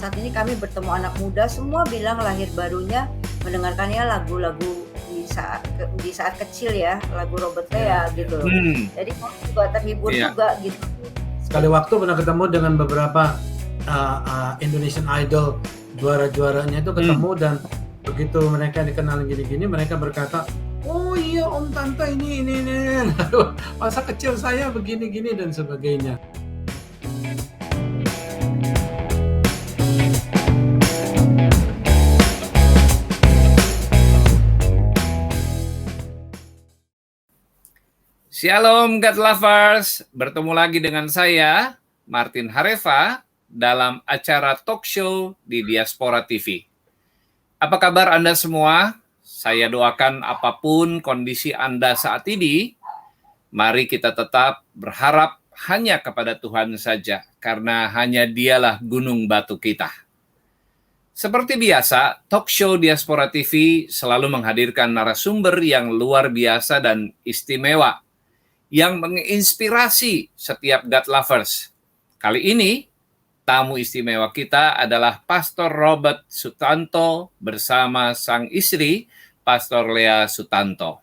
saat ini kami bertemu anak muda, semua bilang lahir barunya mendengarkannya lagu-lagu di saat kecil ya, lagu Robert Lea gitu. Jadi kami juga terhibur juga gitu. Sekali waktu pernah ketemu dengan beberapa Indonesian Idol juara-juaranya itu ketemu dan begitu mereka dikenal gini-gini, mereka berkata, oh iya Om Tante ini. Masa kecil saya begini-gini dan sebagainya. Shalom God Lovers, bertemu lagi dengan saya, Martin Hareva, dalam acara talk show di Diaspora TV. Apa kabar Anda semua? Saya doakan apapun kondisi Anda saat ini, mari kita tetap berharap hanya kepada Tuhan saja, karena hanya Dialah gunung batu kita. Seperti biasa, talk show Diaspora TV selalu menghadirkan narasumber yang luar biasa dan istimewa, yang menginspirasi setiap God Lovers. Kali ini, tamu istimewa kita adalah Pastor Robert Sutanto bersama sang istri, Pastor Lea Sutanto.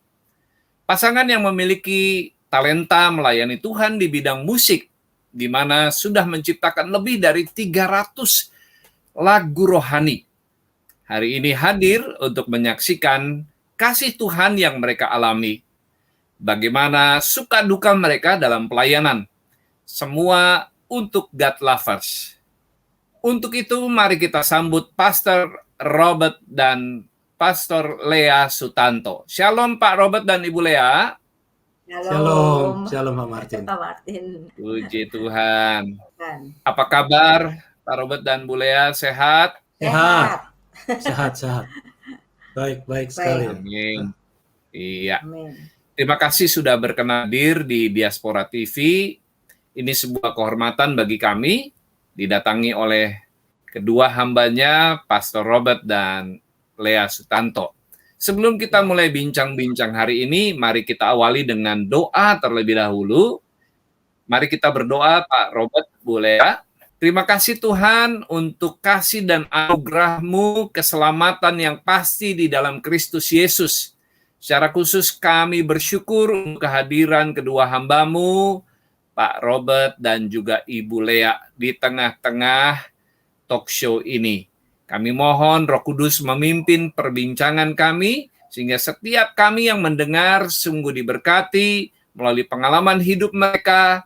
Pasangan yang memiliki talenta melayani Tuhan di bidang musik, di mana sudah menciptakan lebih dari 300 lagu rohani. Hari ini hadir untuk menyaksikan kasih Tuhan yang mereka alami, bagaimana suka duka mereka dalam pelayanan. Semua untuk God Lovers. Untuk itu, mari kita sambut Pastor Robert dan Pastor Lea Sutanto. Shalom Pak Robert dan Ibu Lea. Shalom Pak Martin. Pak Martin. Puji Tuhan. Apa kabar Pak Robert dan Bu Lea? Sehat? Sehat. Baik sekali. Amin. Iya. Amin. Terima kasih sudah berkenan hadir di Diaspora TV. Ini sebuah kehormatan bagi kami, didatangi oleh kedua hambanya, Pastor Robert dan Lea Sutanto. Sebelum kita mulai bincang-bincang hari ini, mari kita awali dengan doa terlebih dahulu. Mari kita berdoa, Pak Robert, Bu Lea. Terima kasih Tuhan untuk kasih dan anugerah-Mu, keselamatan yang pasti di dalam Kristus Yesus. Secara khusus kami bersyukur untuk kehadiran kedua hamba-Mu, Pak Robert dan juga Ibu Lea di tengah-tengah talk show ini. Kami mohon Roh Kudus memimpin perbincangan kami, sehingga setiap kami yang mendengar sungguh diberkati melalui pengalaman hidup mereka,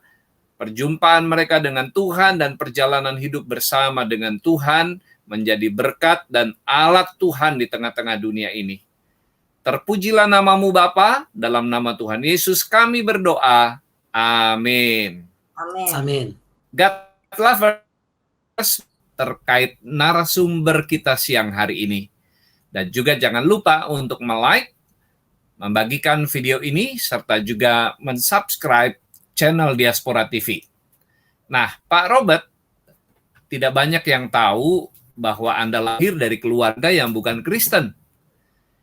perjumpaan mereka dengan Tuhan, dan perjalanan hidup bersama dengan Tuhan menjadi berkat dan alat Tuhan di tengah-tengah dunia ini. Terpujilah nama-Mu Bapa, dalam nama Tuhan Yesus kami berdoa. Amin. Amin. God Lovers, terkait narasumber kita siang hari ini. Dan juga jangan lupa untuk like, membagikan video ini, serta juga mensubscribe channel Diaspora TV. Nah, Pak Robert, tidak banyak yang tahu bahwa Anda lahir dari keluarga yang bukan Kristen.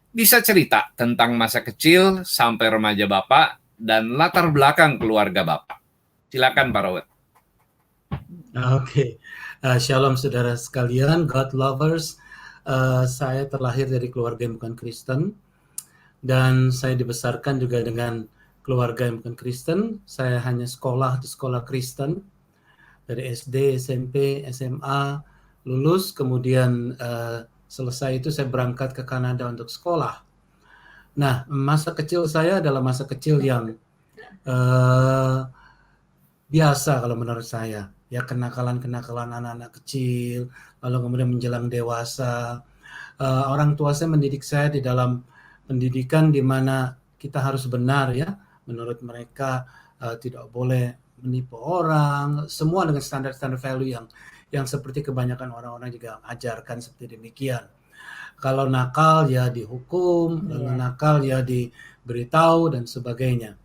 Bisa cerita tentang masa kecil sampai remaja Bapak dan latar belakang keluarga Bapak. Silakan Pak Robert. Oke. Shalom saudara sekalian, God Lovers. Saya terlahir dari keluarga yang bukan Kristen dan saya dibesarkan juga dengan keluarga yang bukan Kristen. Saya hanya sekolah di sekolah Kristen dari SD, SMP, SMA, lulus, kemudian selesai itu saya berangkat ke Kanada untuk sekolah. Nah, masa kecil saya adalah masa kecil yang biasa kalau menurut saya. Ya, kenakalan-kenakalan anak-anak kecil, lalu kemudian menjelang dewasa. Orang tua saya mendidik saya di dalam pendidikan di mana kita harus benar ya. Menurut mereka tidak boleh menipu orang, semua dengan standar-standar value yang seperti kebanyakan orang-orang juga ajarkan seperti demikian. Kalau nakal ya dihukum, lalu nakal ya diberitahu dan sebagainya.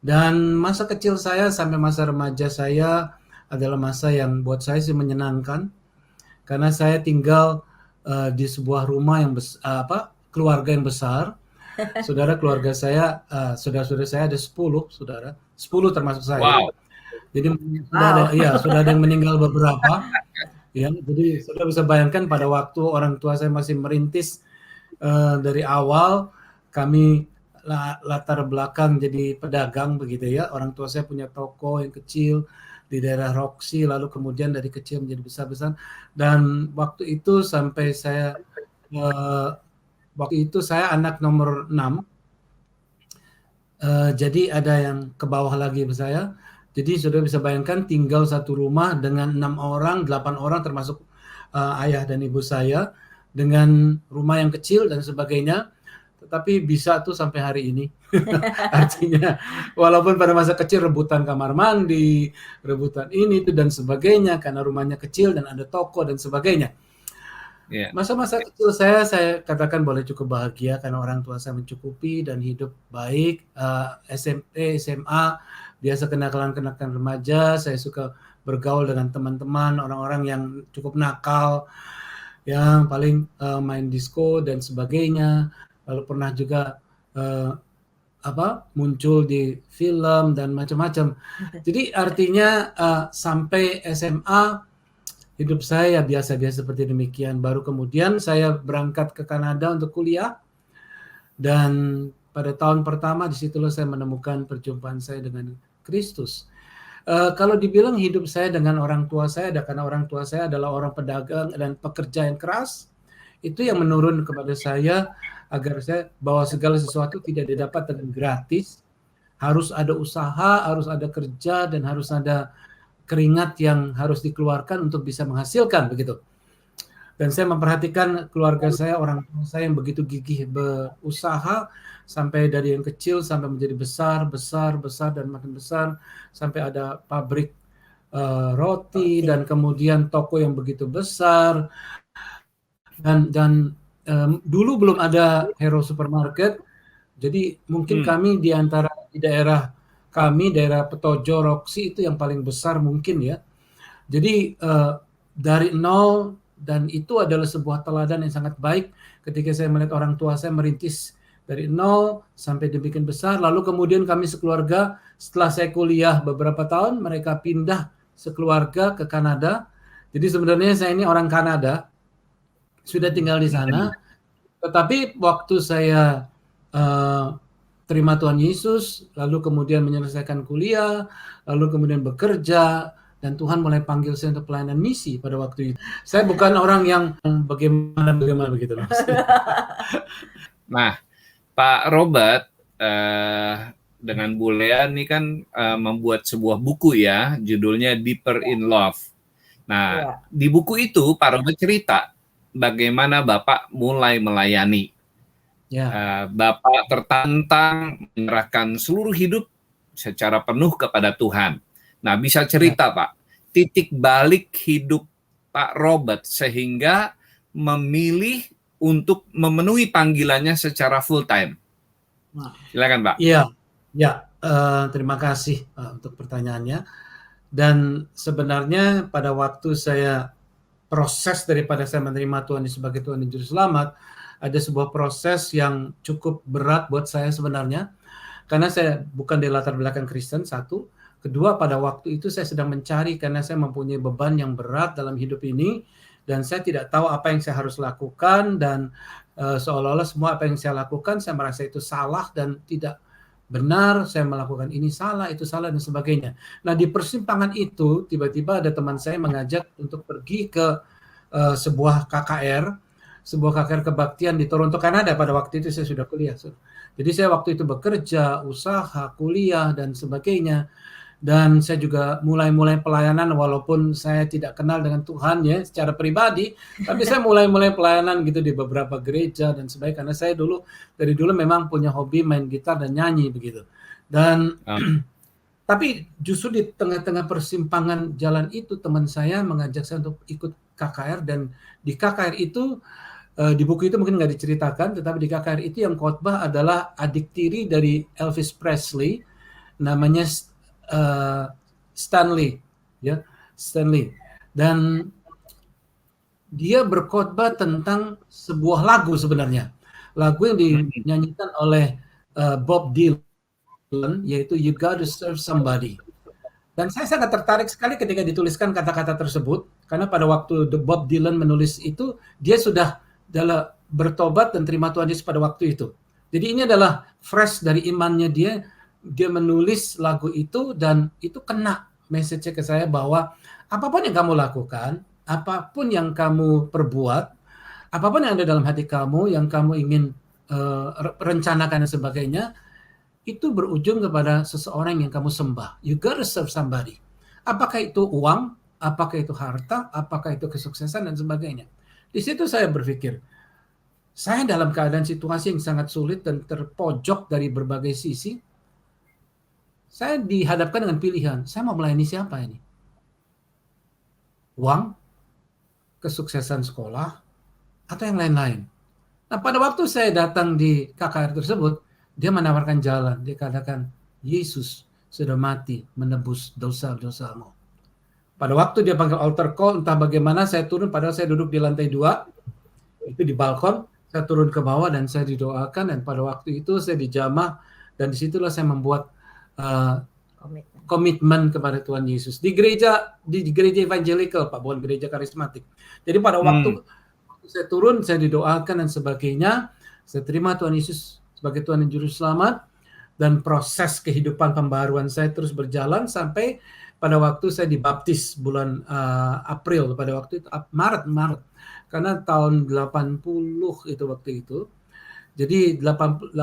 Dan masa kecil saya sampai masa remaja saya adalah masa yang buat saya sih menyenangkan, karena saya tinggal di sebuah rumah yang keluarga yang besar. Saudara, keluarga saya, saudara-saudara saya ada 10 saudara, 10 termasuk saya. Wow. Jadi sudah ada yang meninggal beberapa. Ya, jadi sudah bisa bayangkan pada waktu orang tua saya masih merintis dari awal, kami latar belakang jadi pedagang begitu ya. Orang tua saya punya toko yang kecil di daerah Roxy, lalu kemudian dari kecil menjadi besar-besar. Dan waktu itu sampai saya waktu itu saya anak nomor 6. Jadi ada yang ke bawah lagi saya. Jadi sudah bisa bayangkan tinggal satu rumah dengan 6 orang, 8 orang termasuk ayah dan ibu saya, dengan rumah yang kecil dan sebagainya. Tetapi bisa tuh sampai hari ini. Artinya walaupun pada masa kecil rebutan kamar mandi, rebutan ini itu dan sebagainya karena rumahnya kecil dan ada toko dan sebagainya. Masa-masa kecil saya katakan boleh cukup bahagia karena orang tua saya mencukupi dan hidup baik. SMP, SMA, biasa kenakalan-kenakalan remaja, saya suka bergaul dengan teman-teman, orang-orang yang cukup nakal, yang paling main disco dan sebagainya. Lalu pernah juga muncul di film dan macam-macam. Jadi artinya sampai SMA hidup saya biasa-biasa seperti demikian. Baru kemudian saya berangkat ke Kanada untuk kuliah, dan pada tahun pertama disitulah saya menemukan perjumpaan saya dengan Kristus. Kalau dibilang hidup saya dengan orang tua saya, karena orang tua saya adalah orang pedagang dan pekerja yang keras, itu yang menurun kepada saya agar saya bahwa segala sesuatu tidak didapat dengan gratis, harus ada usaha, harus ada kerja, dan harus ada keringat yang harus dikeluarkan untuk bisa menghasilkan begitu. Dan saya memperhatikan keluarga saya, orang tua saya yang begitu gigih berusaha sampai dari yang kecil sampai menjadi besar dan makin besar sampai ada pabrik roti dan kemudian toko yang begitu besar dan dulu belum ada Hero Supermarket, jadi mungkin kami di antara di daerah kami, daerah Petojo, Roxy itu yang paling besar mungkin ya. Jadi dari nol, dan itu adalah sebuah teladan yang sangat baik ketika saya melihat orang tua saya merintis dari nol sampai demikian besar. Lalu kemudian kami sekeluarga, setelah saya kuliah beberapa tahun, mereka pindah sekeluarga ke Kanada. Jadi sebenarnya saya ini orang Kanada, sudah tinggal di sana. Tetapi waktu saya terima Tuhan Yesus, lalu kemudian menyelesaikan kuliah, lalu kemudian bekerja, dan Tuhan mulai panggil saya untuk pelayanan misi pada waktu itu. Saya bukan orang yang bagaimana begitu. Nah, Pak Robert dengan Bu Lea ini kan membuat sebuah buku ya, judulnya Deeper in Love. Nah, di buku itu Pak Robert cerita bagaimana Bapak mulai melayani. Bapak tertantang menyerahkan seluruh hidup secara penuh kepada Tuhan. Nah, bisa cerita Pak, titik balik hidup Pak Robert sehingga memilih untuk memenuhi panggilannya secara full time. Silakan Pak. Iya, terima kasih untuk pertanyaannya. Dan sebenarnya pada waktu saya proses daripada saya menerima Tuhan sebagai Tuhan dan Juru Selamat, ada sebuah proses yang cukup berat buat saya sebenarnya, karena saya bukan di latar belakang Kristen, satu. Kedua, pada waktu itu saya sedang mencari karena saya mempunyai beban yang berat dalam hidup ini, dan saya tidak tahu apa yang saya harus lakukan, dan seolah-olah semua apa yang saya lakukan, saya merasa itu salah dan tidak benar, saya melakukan ini salah, itu salah, dan sebagainya. Nah, di persimpangan itu, tiba-tiba ada teman saya mengajak untuk pergi ke sebuah KKR kebaktian di Toronto, Kanada. Pada waktu itu saya sudah kuliah. Jadi saya waktu itu bekerja, usaha, kuliah, dan sebagainya. Dan saya juga mulai pelayanan walaupun saya tidak kenal dengan Tuhan ya secara pribadi, tapi saya mulai pelayanan gitu di beberapa gereja dan sebagainya, karena saya dari dulu memang punya hobi main gitar dan nyanyi begitu. Dan tapi justru di tengah-tengah persimpangan jalan itu teman saya mengajak saya untuk ikut KKR, dan di KKR itu di buku itu mungkin nggak diceritakan, tetapi di KKR itu yang khotbah adalah adik tiri dari Elvis Presley, namanya Stanley, dan dia berkhotbah tentang sebuah lagu sebenarnya, lagu yang dinyanyikan oleh Bob Dylan, yaitu You Gotta Serve Somebody. Dan saya sangat tertarik sekali ketika dituliskan kata-kata tersebut, Karena pada waktu Bob Dylan menulis itu, dia sudah bertobat dan terima Tuhan Yesus pada waktu itu. Jadi ini adalah fresh dari imannya dia menulis lagu itu, dan itu kena message ke saya bahwa apapun yang kamu lakukan, apapun yang kamu perbuat, apapun yang ada dalam hati kamu, yang kamu ingin rencanakan dan sebagainya, itu berujung kepada seseorang yang kamu sembah. You gotta serve somebody. Apakah itu uang, apakah itu harta, apakah itu kesuksesan dan sebagainya. Di situ saya berpikir, saya dalam keadaan situasi yang sangat sulit dan terpojok dari berbagai sisi. Saya dihadapkan dengan pilihan, saya mau melayani siapa ini? Uang, kesuksesan sekolah, atau yang lain-lain. Nah, pada waktu saya datang di KKR tersebut, dia menawarkan jalan. Dia katakan, Yesus sudah mati menebus dosa-dosamu. Pada waktu dia panggil altar call, entah bagaimana saya turun, padahal saya duduk di lantai 2, itu di balkon, saya turun ke bawah dan saya didoakan, dan pada waktu itu saya dijamah, dan disitulah saya membuat komitmen kepada Tuhan Yesus. Di gereja evangelical, Pak, bukan gereja karismatik. Jadi pada waktu saya turun, saya didoakan dan sebagainya, saya terima Tuhan Yesus sebagai Tuhan dan Juru Selamat, dan proses kehidupan pembaruan saya terus berjalan sampai pada waktu saya dibaptis bulan April, pada waktu itu Maret, karena tahun 80 itu waktu itu. Jadi 81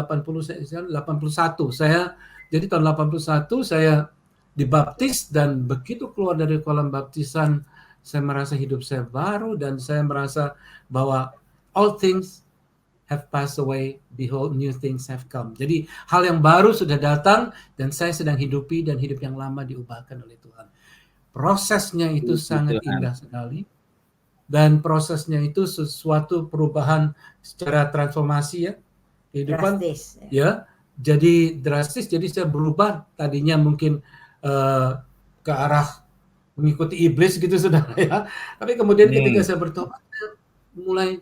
saya, jadi tahun 81 saya dibaptis, dan begitu keluar dari kolam baptisan, saya merasa hidup saya baru, dan saya merasa bahwa all things have passed away, behold new things have come. Jadi hal yang baru sudah datang, dan saya sedang hidupi, dan hidup yang lama diubahkan oleh Tuhan. Prosesnya itu sangat indah sekali, dan prosesnya itu sesuatu perubahan secara transformasi ya, kehidupan drastis, ya. Jadi drastis, jadi saya berubah, tadinya mungkin ke arah mengikuti iblis gitu saudara ya. Tapi kemudian ketika saya bertobat, saya mulai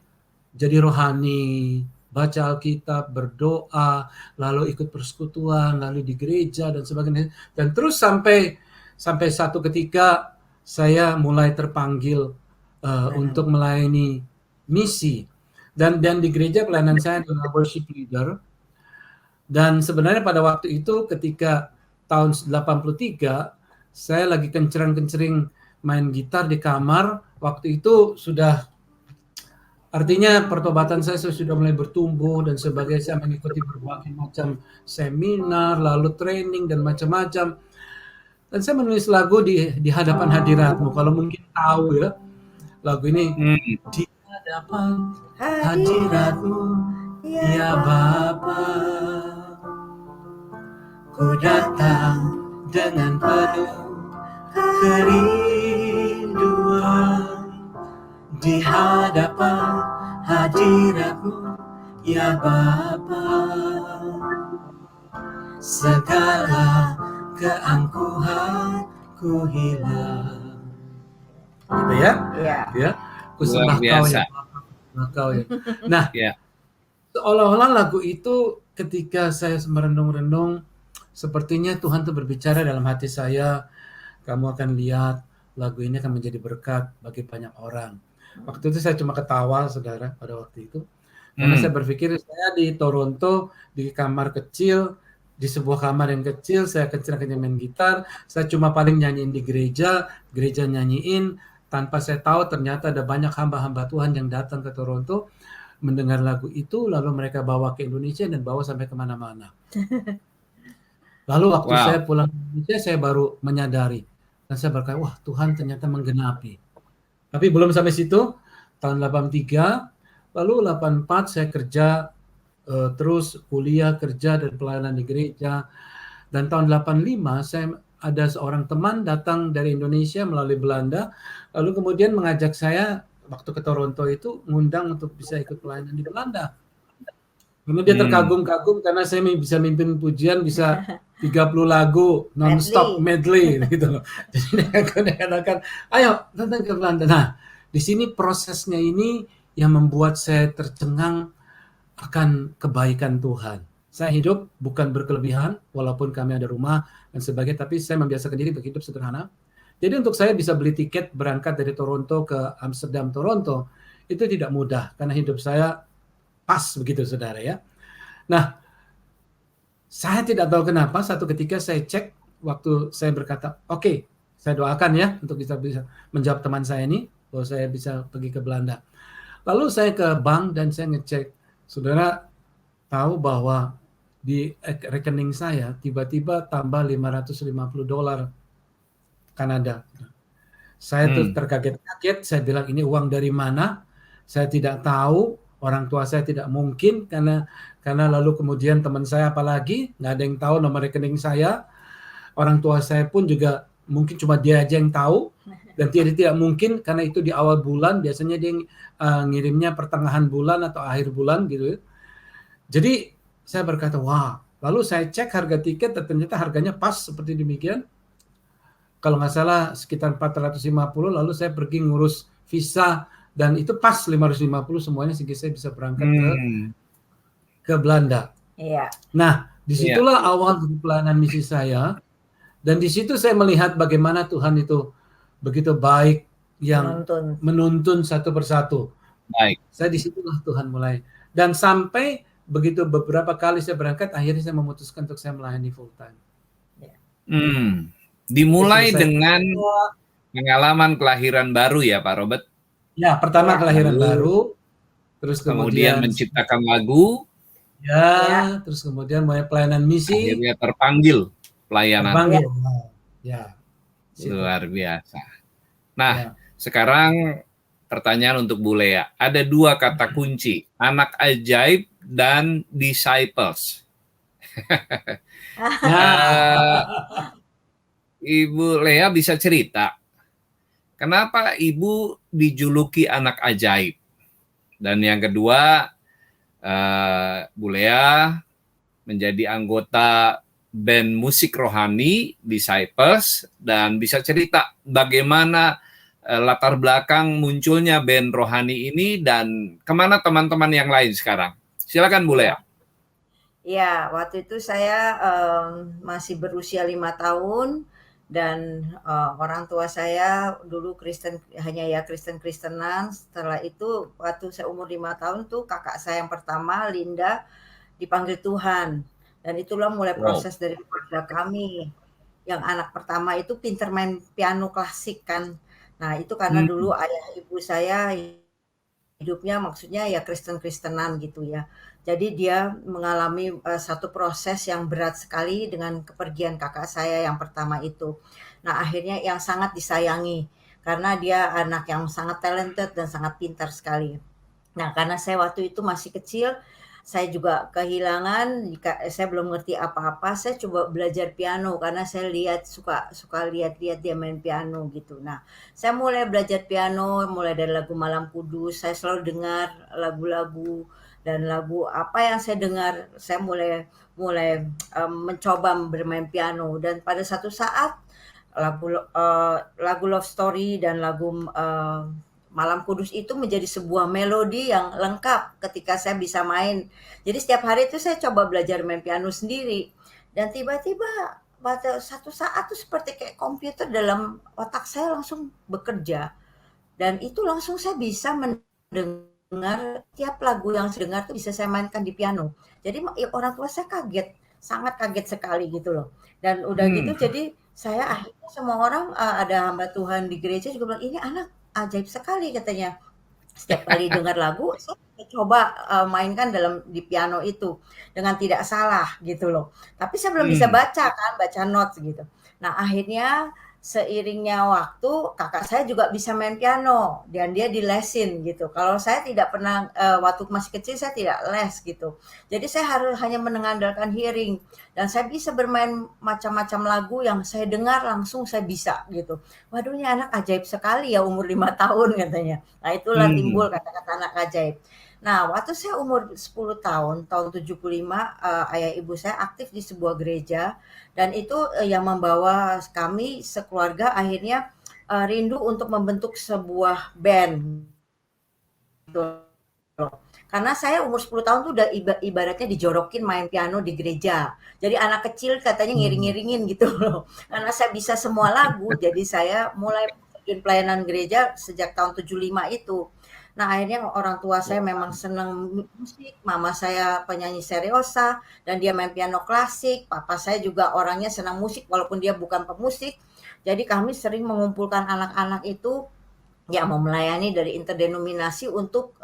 jadi rohani, baca Alkitab, berdoa, lalu ikut persekutuan, lalu di gereja dan sebagainya. Dan terus sampai satu ketika saya mulai terpanggil untuk melayani misi. Dan di gereja pelayanan saya adalah worship leader. Dan sebenarnya pada waktu itu ketika tahun 83, saya lagi kencering-kencering main gitar di kamar. Waktu itu sudah, artinya pertobatan saya sudah mulai bertumbuh dan sebagainya. Saya mengikuti berbagai macam seminar, lalu training dan macam-macam. Dan saya menulis lagu di hadapan hadiratmu. Kalau mungkin tahu ya, lagu ini. Di hadapan hadiratmu, ya Bapa, ku datang dengan penuh kerinduan, di hadapan hadiratmu, ya Bapa, segala keangkuhanku hilang. Gitu ya? Ya. Ku sembah Kau ya Bapa, Kau ya. Nah, seolah-olah lagu itu ketika saya merenung-renung, sepertinya Tuhan tuh berbicara dalam hati saya, kamu akan lihat lagu ini akan menjadi berkat bagi banyak orang. Waktu itu saya cuma ketawa, saudara, pada waktu itu. Karena saya berpikir saya di Toronto, di kamar kecil, di sebuah kamar yang kecil, saya kencang-kencang main gitar, saya cuma paling nyanyiin di gereja nyanyiin, tanpa saya tahu ternyata ada banyak hamba-hamba Tuhan yang datang ke Toronto, mendengar lagu itu, lalu mereka bawa ke Indonesia dan bawa sampai kemana-mana. Lalu waktu saya pulang ke Indonesia, saya baru menyadari. Dan saya berkata, wah Tuhan ternyata menggenapi. Tapi belum sampai situ, tahun 83, lalu 84 saya kerja, terus kuliah, kerja, dan pelayanan di gereja. Dan tahun 85, saya ada seorang teman datang dari Indonesia melalui Belanda, lalu kemudian mengajak saya, waktu ke Toronto itu, ngundang untuk bisa ikut pelayanan di Belanda. Kemudian dia terkagum-kagum karena saya bisa mimpin pujian, bisa 30 lagu non-stop medley gitu loh. Jadi dia katakan, ayo datang ke Belanda. Nah, di sini prosesnya ini yang membuat saya tercengang akan kebaikan Tuhan. Saya hidup bukan berkelebihan, walaupun kami ada rumah dan sebagainya, tapi saya membiasakan diri berhidup sederhana. Jadi untuk saya bisa beli tiket berangkat dari Toronto ke Amsterdam, Toronto, itu tidak mudah karena hidup saya pas begitu saudara ya. Nah, saya tidak tahu kenapa satu ketika saya cek waktu saya berkata, oke, saya doakan ya untuk bisa menjawab teman saya ini bahwa saya bisa pergi ke Belanda. Lalu saya ke bank dan saya ngecek, saudara tahu bahwa di rekening saya tiba-tiba tambah $550 Kanada. Saya tuh terkaget-kaget, saya bilang ini uang dari mana? Saya tidak tahu, orang tua saya tidak mungkin karena lalu kemudian teman saya apalagi nggak ada yang tahu nomor rekening saya. Orang tua saya pun juga mungkin cuma dia aja yang tahu dan tidak mungkin karena itu di awal bulan, biasanya dia ngirimnya pertengahan bulan atau akhir bulan gitu. Jadi saya berkata, wah, lalu saya cek harga tiket dan ternyata harganya pas seperti demikian. Kalau nggak salah sekitar 450, lalu saya pergi ngurus visa dan itu pas 550 semuanya sehingga saya bisa berangkat ke Belanda. Iya. Nah, disitulah awal pelayanan misi saya dan di situ saya melihat bagaimana Tuhan itu begitu baik yang menuntun satu persatu. Baik. Saya disitulah Tuhan mulai dan sampai begitu beberapa kali saya berangkat, akhirnya saya memutuskan untuk saya melayani full time. Dimulai dengan pengalaman kelahiran baru ya Pak Robert? Ya, pertama kelahiran baru, terus kemudian menciptakan lagu. Ya, terus kemudian mulai pelayanan misi. Akhirnya terpanggil pelayanan. Terpanggil. Ya. Luar biasa. Nah, sekarang pertanyaan untuk Bu Lea. Ada 2 kata kunci, anak ajaib dan disciples. Ibu Lea bisa cerita, kenapa Ibu dijuluki anak ajaib? Dan yang kedua, Bu Lea menjadi anggota band musik rohani Disciples dan bisa cerita bagaimana latar belakang munculnya band rohani ini dan kemana teman-teman yang lain sekarang. Silakan Bu Lea. Ya, waktu itu saya masih berusia 5 tahun dan orang tua saya dulu Kristen, hanya ya Kristen-Kristenan. Setelah itu waktu saya umur 5 tahun tuh kakak saya yang pertama, Linda, dipanggil Tuhan. Dan itulah mulai proses dari keluarga kami. Yang anak pertama itu pinter main piano klasik kan. Nah itu karena dulu ayah ibu saya hidupnya maksudnya ya Kristen-Kristenan gitu ya. Jadi dia mengalami satu proses yang berat sekali dengan kepergian kakak saya yang pertama itu. Nah akhirnya yang sangat disayangi karena dia anak yang sangat talented dan sangat pintar sekali. Nah karena saya waktu itu masih kecil, saya juga kehilangan, saya belum ngerti apa-apa, saya coba belajar piano karena saya lihat suka lihat-lihat dia main piano gitu. Nah, saya mulai belajar piano mulai dari lagu Malam Kudus, saya selalu dengar lagu-lagu dan lagu apa yang saya dengar, saya mulai mencoba bermain piano dan pada satu saat lagu Love Story dan lagu Malam Kudus itu menjadi sebuah melodi yang lengkap ketika saya bisa main. Jadi setiap hari itu saya coba belajar main piano sendiri. Dan tiba-tiba pada satu saat tuh seperti kayak komputer dalam otak saya langsung bekerja. Dan itu langsung saya bisa mendengar tiap lagu yang saya dengar tuh bisa saya mainkan di piano. Jadi orang tua saya kaget, sangat kaget sekali gitu loh. Dan udah gitu jadi saya akhirnya semua orang ada hamba Tuhan di gereja juga bilang ini anak ajaib sekali katanya. Setiap kali dengar lagu, saya coba mainkan di piano itu dengan tidak salah gitu loh. Tapi saya belum bisa baca notes gitu. Nah akhirnya seiringnya waktu kakak saya juga bisa main piano dan dia dilesin gitu. Kalau saya tidak pernah waktu masih kecil saya tidak les gitu. Jadi saya hanya mengandalkan hearing dan saya bisa bermain macam-macam lagu yang saya dengar langsung saya bisa gitu. Waduh ini anak ajaib sekali ya umur 5 tahun katanya. Nah itulah timbul kata-kata anak ajaib. Nah, waktu saya umur 10 tahun 75, ayah ibu saya aktif di sebuah gereja dan itu yang membawa kami sekeluarga akhirnya rindu untuk membentuk sebuah band. Gitu. Karena saya umur 10 tahun tuh udah ibaratnya dijorokin main piano di gereja. Jadi anak kecil katanya ngiring-ngiringin gitu loh. Karena saya bisa semua lagu, jadi saya mulai bikin pelayanan gereja sejak tahun 75 itu. Nah, akhirnya orang tua saya memang senang musik, mama saya penyanyi seriosa, dan dia main piano klasik, papa saya juga orangnya senang musik walaupun dia bukan pemusik. Jadi kami sering mengumpulkan anak-anak itu ya mau melayani dari interdenominasi untuk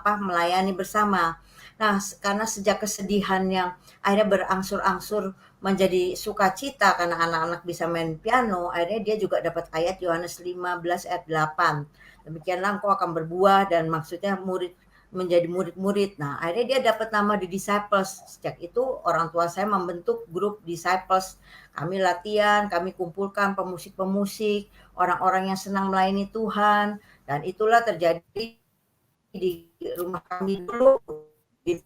melayani bersama. Nah, karena sejak kesedihan yang akhirnya berangsur-angsur menjadi sukacita karena anak-anak bisa main piano, akhirnya dia juga dapat ayat Yohanes 15 ayat 8. Demikianlah engkau akan berbuah, dan maksudnya murid menjadi murid-murid. Nah, akhirnya dia dapat nama di Disciples. Sejak itu orang tua saya membentuk grup Disciples. Kami latihan, kami kumpulkan pemusik-pemusik, orang-orang yang senang melayani Tuhan, dan itulah terjadi di rumah kami dulu, di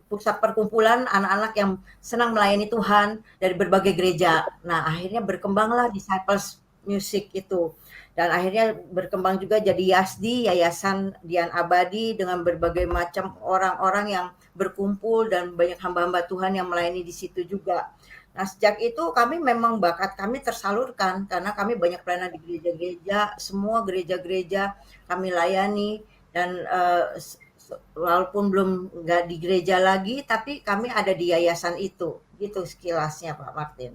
pusat perkumpulan anak-anak yang senang melayani Tuhan dari berbagai gereja. Nah, akhirnya berkembanglah Disciples Music itu. Dan akhirnya berkembang juga jadi YASDI, Yayasan Dian Abadi, dengan berbagai macam orang-orang yang berkumpul dan banyak hamba-hamba Tuhan yang melayani di situ juga. Nah, sejak itu kami memang bakat kami tersalurkan karena kami banyak pelayanan di gereja-gereja, semua gereja-gereja kami layani, dan walaupun nggak di gereja lagi, tapi kami ada di yayasan itu. Gitu sekilasnya Pak Martin.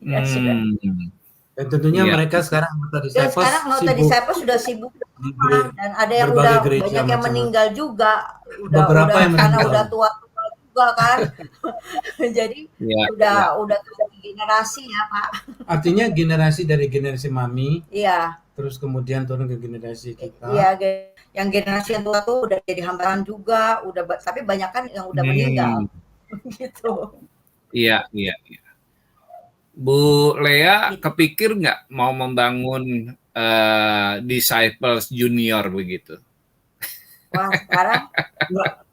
Ya, sudah. Dan tentunya Iya. mereka sekarang anggota Dan Disciples sekarang anggota Disciples sudah sibuk, dan ada yang berbagai udah gereja banyak yang macam-macam. meninggal juga, Beberapa yang karena meninggal. udah tua-tua juga kan. Jadi Iya. udah generasi ya Pak. Artinya generasi dari generasi mami, Iya, terus kemudian turun ke generasi kita. iya, yang generasi yang tua tuh udah jadi hambaan juga, tapi banyak kan yang udah meninggal. Gitu. Iya. Bu Lea kepikir nggak mau membangun Disciples Junior begitu? Wah, sekarang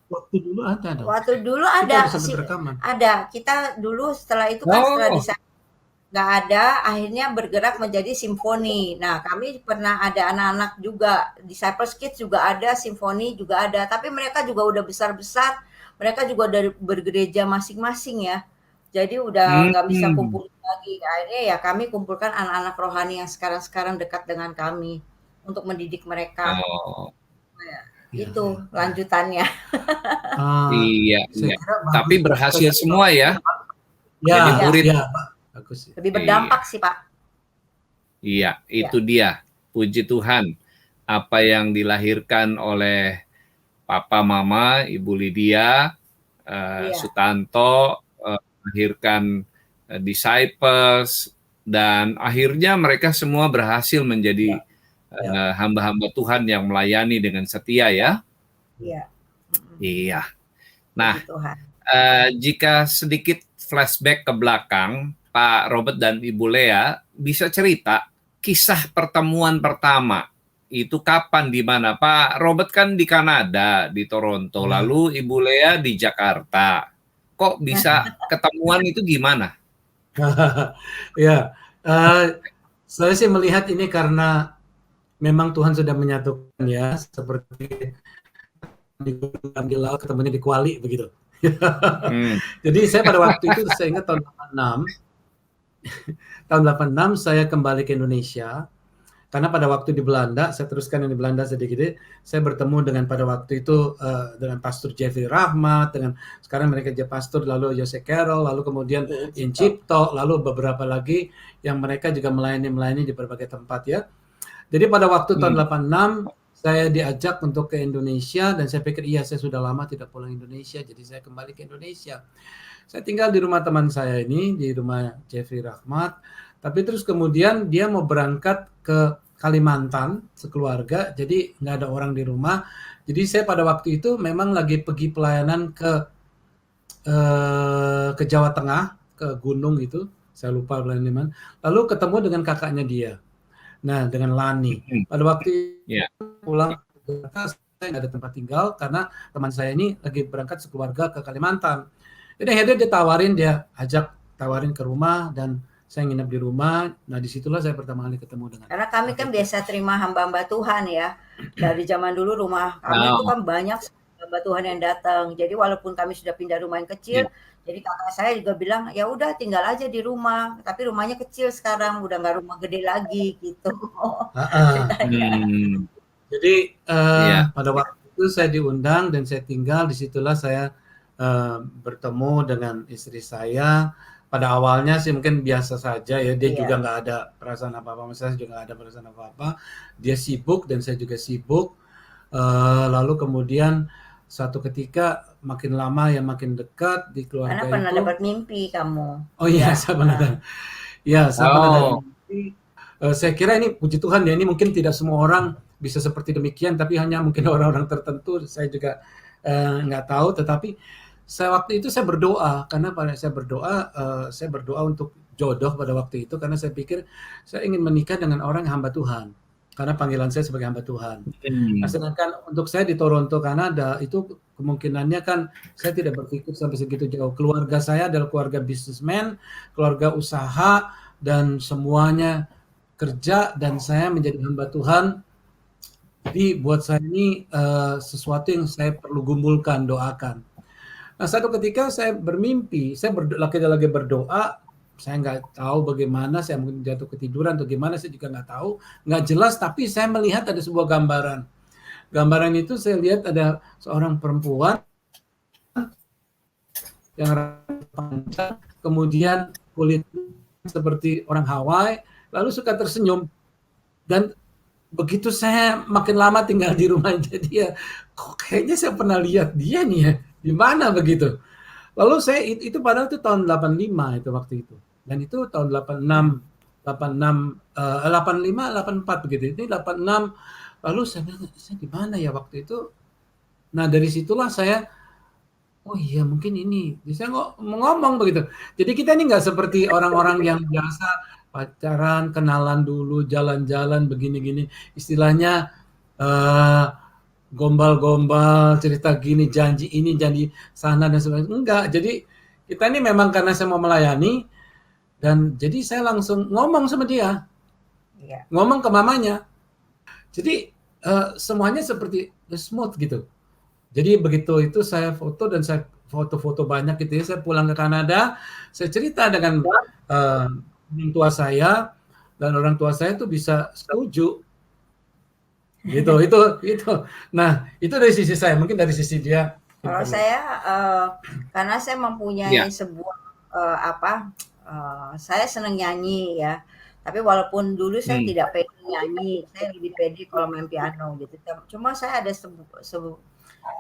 Waktu dulu ada dong. waktu dulu Kita ada ada sempat rekaman. ada. Kita dulu setelah itu kan setelah nggak ada, akhirnya bergerak menjadi simfoni. Nah, kami pernah ada anak-anak juga, Disciples Kids juga ada, simfoni juga ada, tapi mereka juga udah besar-besar, mereka juga dari bergereja masing-masing ya. Jadi udah nggak bisa kumpul lagi. Akhirnya ya kami kumpulkan anak-anak rohani yang sekarang-sekarang dekat dengan kami untuk mendidik mereka. Itu lanjutannya. Iya. Tapi berhasil semua ya. Jadi murid. Bagus. Lebih berdampak sih Pak. Iya, itu dia. Puji Tuhan. Apa yang dilahirkan oleh Papa Mama, Ibu Lydia, Sutanto, melahirkan Disciples, dan akhirnya mereka semua berhasil menjadi hamba-hamba Tuhan yang melayani dengan setia ya. Iya. Nah, jika sedikit flashback ke belakang, Pak Robert dan Ibu Lea bisa cerita kisah pertemuan pertama itu kapan, di mana? Pak Robert kan di Kanada, di Toronto, lalu Ibu Lea di Jakarta. Kok bisa ketemuan itu gimana? Ya, saya sih melihat ini karena memang Tuhan sudah menyatukan ya, seperti di laut ketemunya di kuali begitu. Jadi saya pada waktu itu, saya ingat tahun 86 saya kembali ke Indonesia. Karena pada waktu di Belanda, saya teruskan di Belanda sedikit, saya bertemu dengan pada waktu itu dengan Pastor Jeffrey Rahmat, dengan sekarang mereka jadi pastor, lalu Jose Carroll, lalu kemudian In Cipto, lalu beberapa lagi yang mereka juga melayani di berbagai tempat ya. Jadi pada waktu tahun 86 saya diajak untuk ke Indonesia, dan saya pikir iya, saya sudah lama tidak pulang Indonesia, jadi saya kembali ke Indonesia. Saya tinggal di rumah teman saya ini, di rumah Jeffrey Rahmat, tapi terus kemudian dia mau berangkat ke Kalimantan sekeluarga, jadi nggak ada orang di rumah. Jadi saya pada waktu itu memang lagi pergi pelayanan ke Jawa Tengah, ke gunung itu, saya lupa pelayanan di mana. Lalu ketemu dengan kakaknya dia, nah dengan Lani. Pada waktu pulang saya nggak ada tempat tinggal karena teman saya ini lagi berangkat sekeluarga ke Kalimantan. Jadi akhirnya dia tawarin ke rumah, dan saya nginep di rumah. Nah, disitulah saya pertama kali ketemu dengan. Karena kami kan biasa terima hamba-hamba Tuhan ya. Dari zaman dulu rumah kami itu kan banyak hamba hamba Tuhan yang datang. Jadi walaupun kami sudah pindah rumah yang Ya. kecil, jadi kakak saya juga bilang, "Ya udah tinggal aja di rumah, tapi rumahnya kecil sekarang, udah nggak rumah gede lagi," gitu Heeh. ceritanya. Hmm, Jadi ya. pada waktu itu saya diundang dan saya tinggal, disitulah saya bertemu dengan istri saya. Pada awalnya sih mungkin biasa saja ya, dia juga Iya. nggak ada perasaan apa-apa, saya juga nggak ada perasaan apa-apa. Dia sibuk dan saya juga sibuk. Lalu kemudian satu ketika makin lama ya makin dekat di Karena keluarga pernah itu. dapat mimpi kamu. Oh iya, Iya, saya pernah heeh. ada. Ya, saya pernah ada Oh, mimpi. Saya kira ini puji Tuhan ya, ini mungkin tidak semua orang bisa seperti demikian, tapi hanya mungkin orang-orang tertentu. Saya juga nggak tahu, tetapi waktu itu saya berdoa karena pada saya berdoa untuk jodoh pada waktu itu karena saya pikir saya ingin menikah dengan orang yang hamba Tuhan. Karena panggilan saya sebagai hamba Tuhan. Nah, hmm, sedangkan untuk saya di Toronto, Kanada, itu kemungkinannya kan saya tidak berpikir sampai segitu jauh. Keluarga saya adalah keluarga bisnismen, keluarga usaha, dan semuanya kerja, dan saya menjadi hamba Tuhan. Jadi buat saya ini sesuatu yang saya perlu gumulkan, doakan. Nah, satu ketika saya bermimpi, saya lagi berdoa, saya nggak tahu bagaimana, saya mungkin jatuh ketiduran atau gimana, saya juga nggak tahu, nggak jelas, tapi saya melihat ada sebuah gambaran. Gambaran itu saya lihat ada seorang perempuan yang rambut panjang, kemudian kulit seperti orang Hawaii, lalu suka tersenyum. Dan begitu saya makin lama tinggal di rumah dia, kok kayaknya saya pernah lihat dia nih ya, di mana begitu. Lalu saya itu padahal itu tahun 85 itu waktu itu. Dan itu tahun 86, 86, 85, 84 begitu. Ini 86. Lalu saya bilang, saya di mana ya waktu itu? Nah, dari situlah saya, oh iya mungkin ini. Bisa ngomong begitu. Jadi kita ini nggak seperti orang-orang yang biasa pacaran, kenalan dulu, jalan-jalan begini-gini. Istilahnya eh, gombal-gombal, cerita gini, janji ini, janji sana dan sebagainya. Enggak. Jadi kita ini memang karena saya mau melayani dan jadi saya langsung ngomong sama dia, Iya. ngomong ke mamanya. Jadi semuanya seperti smooth gitu. Jadi begitu itu saya foto dan saya foto-foto banyak gitu ya. Saya pulang ke Kanada, saya cerita dengan orang tua saya dan orang tua saya tuh bisa setuju gitu. Itu. Nah, itu dari sisi saya, mungkin dari sisi dia mungkin Kalau perlu. saya, karena saya mempunyai ya. sebuah, saya senang nyanyi ya, tapi walaupun dulu saya Hmm, tidak pede nyanyi, saya lebih pede kalau main piano gitu. Cuma saya ada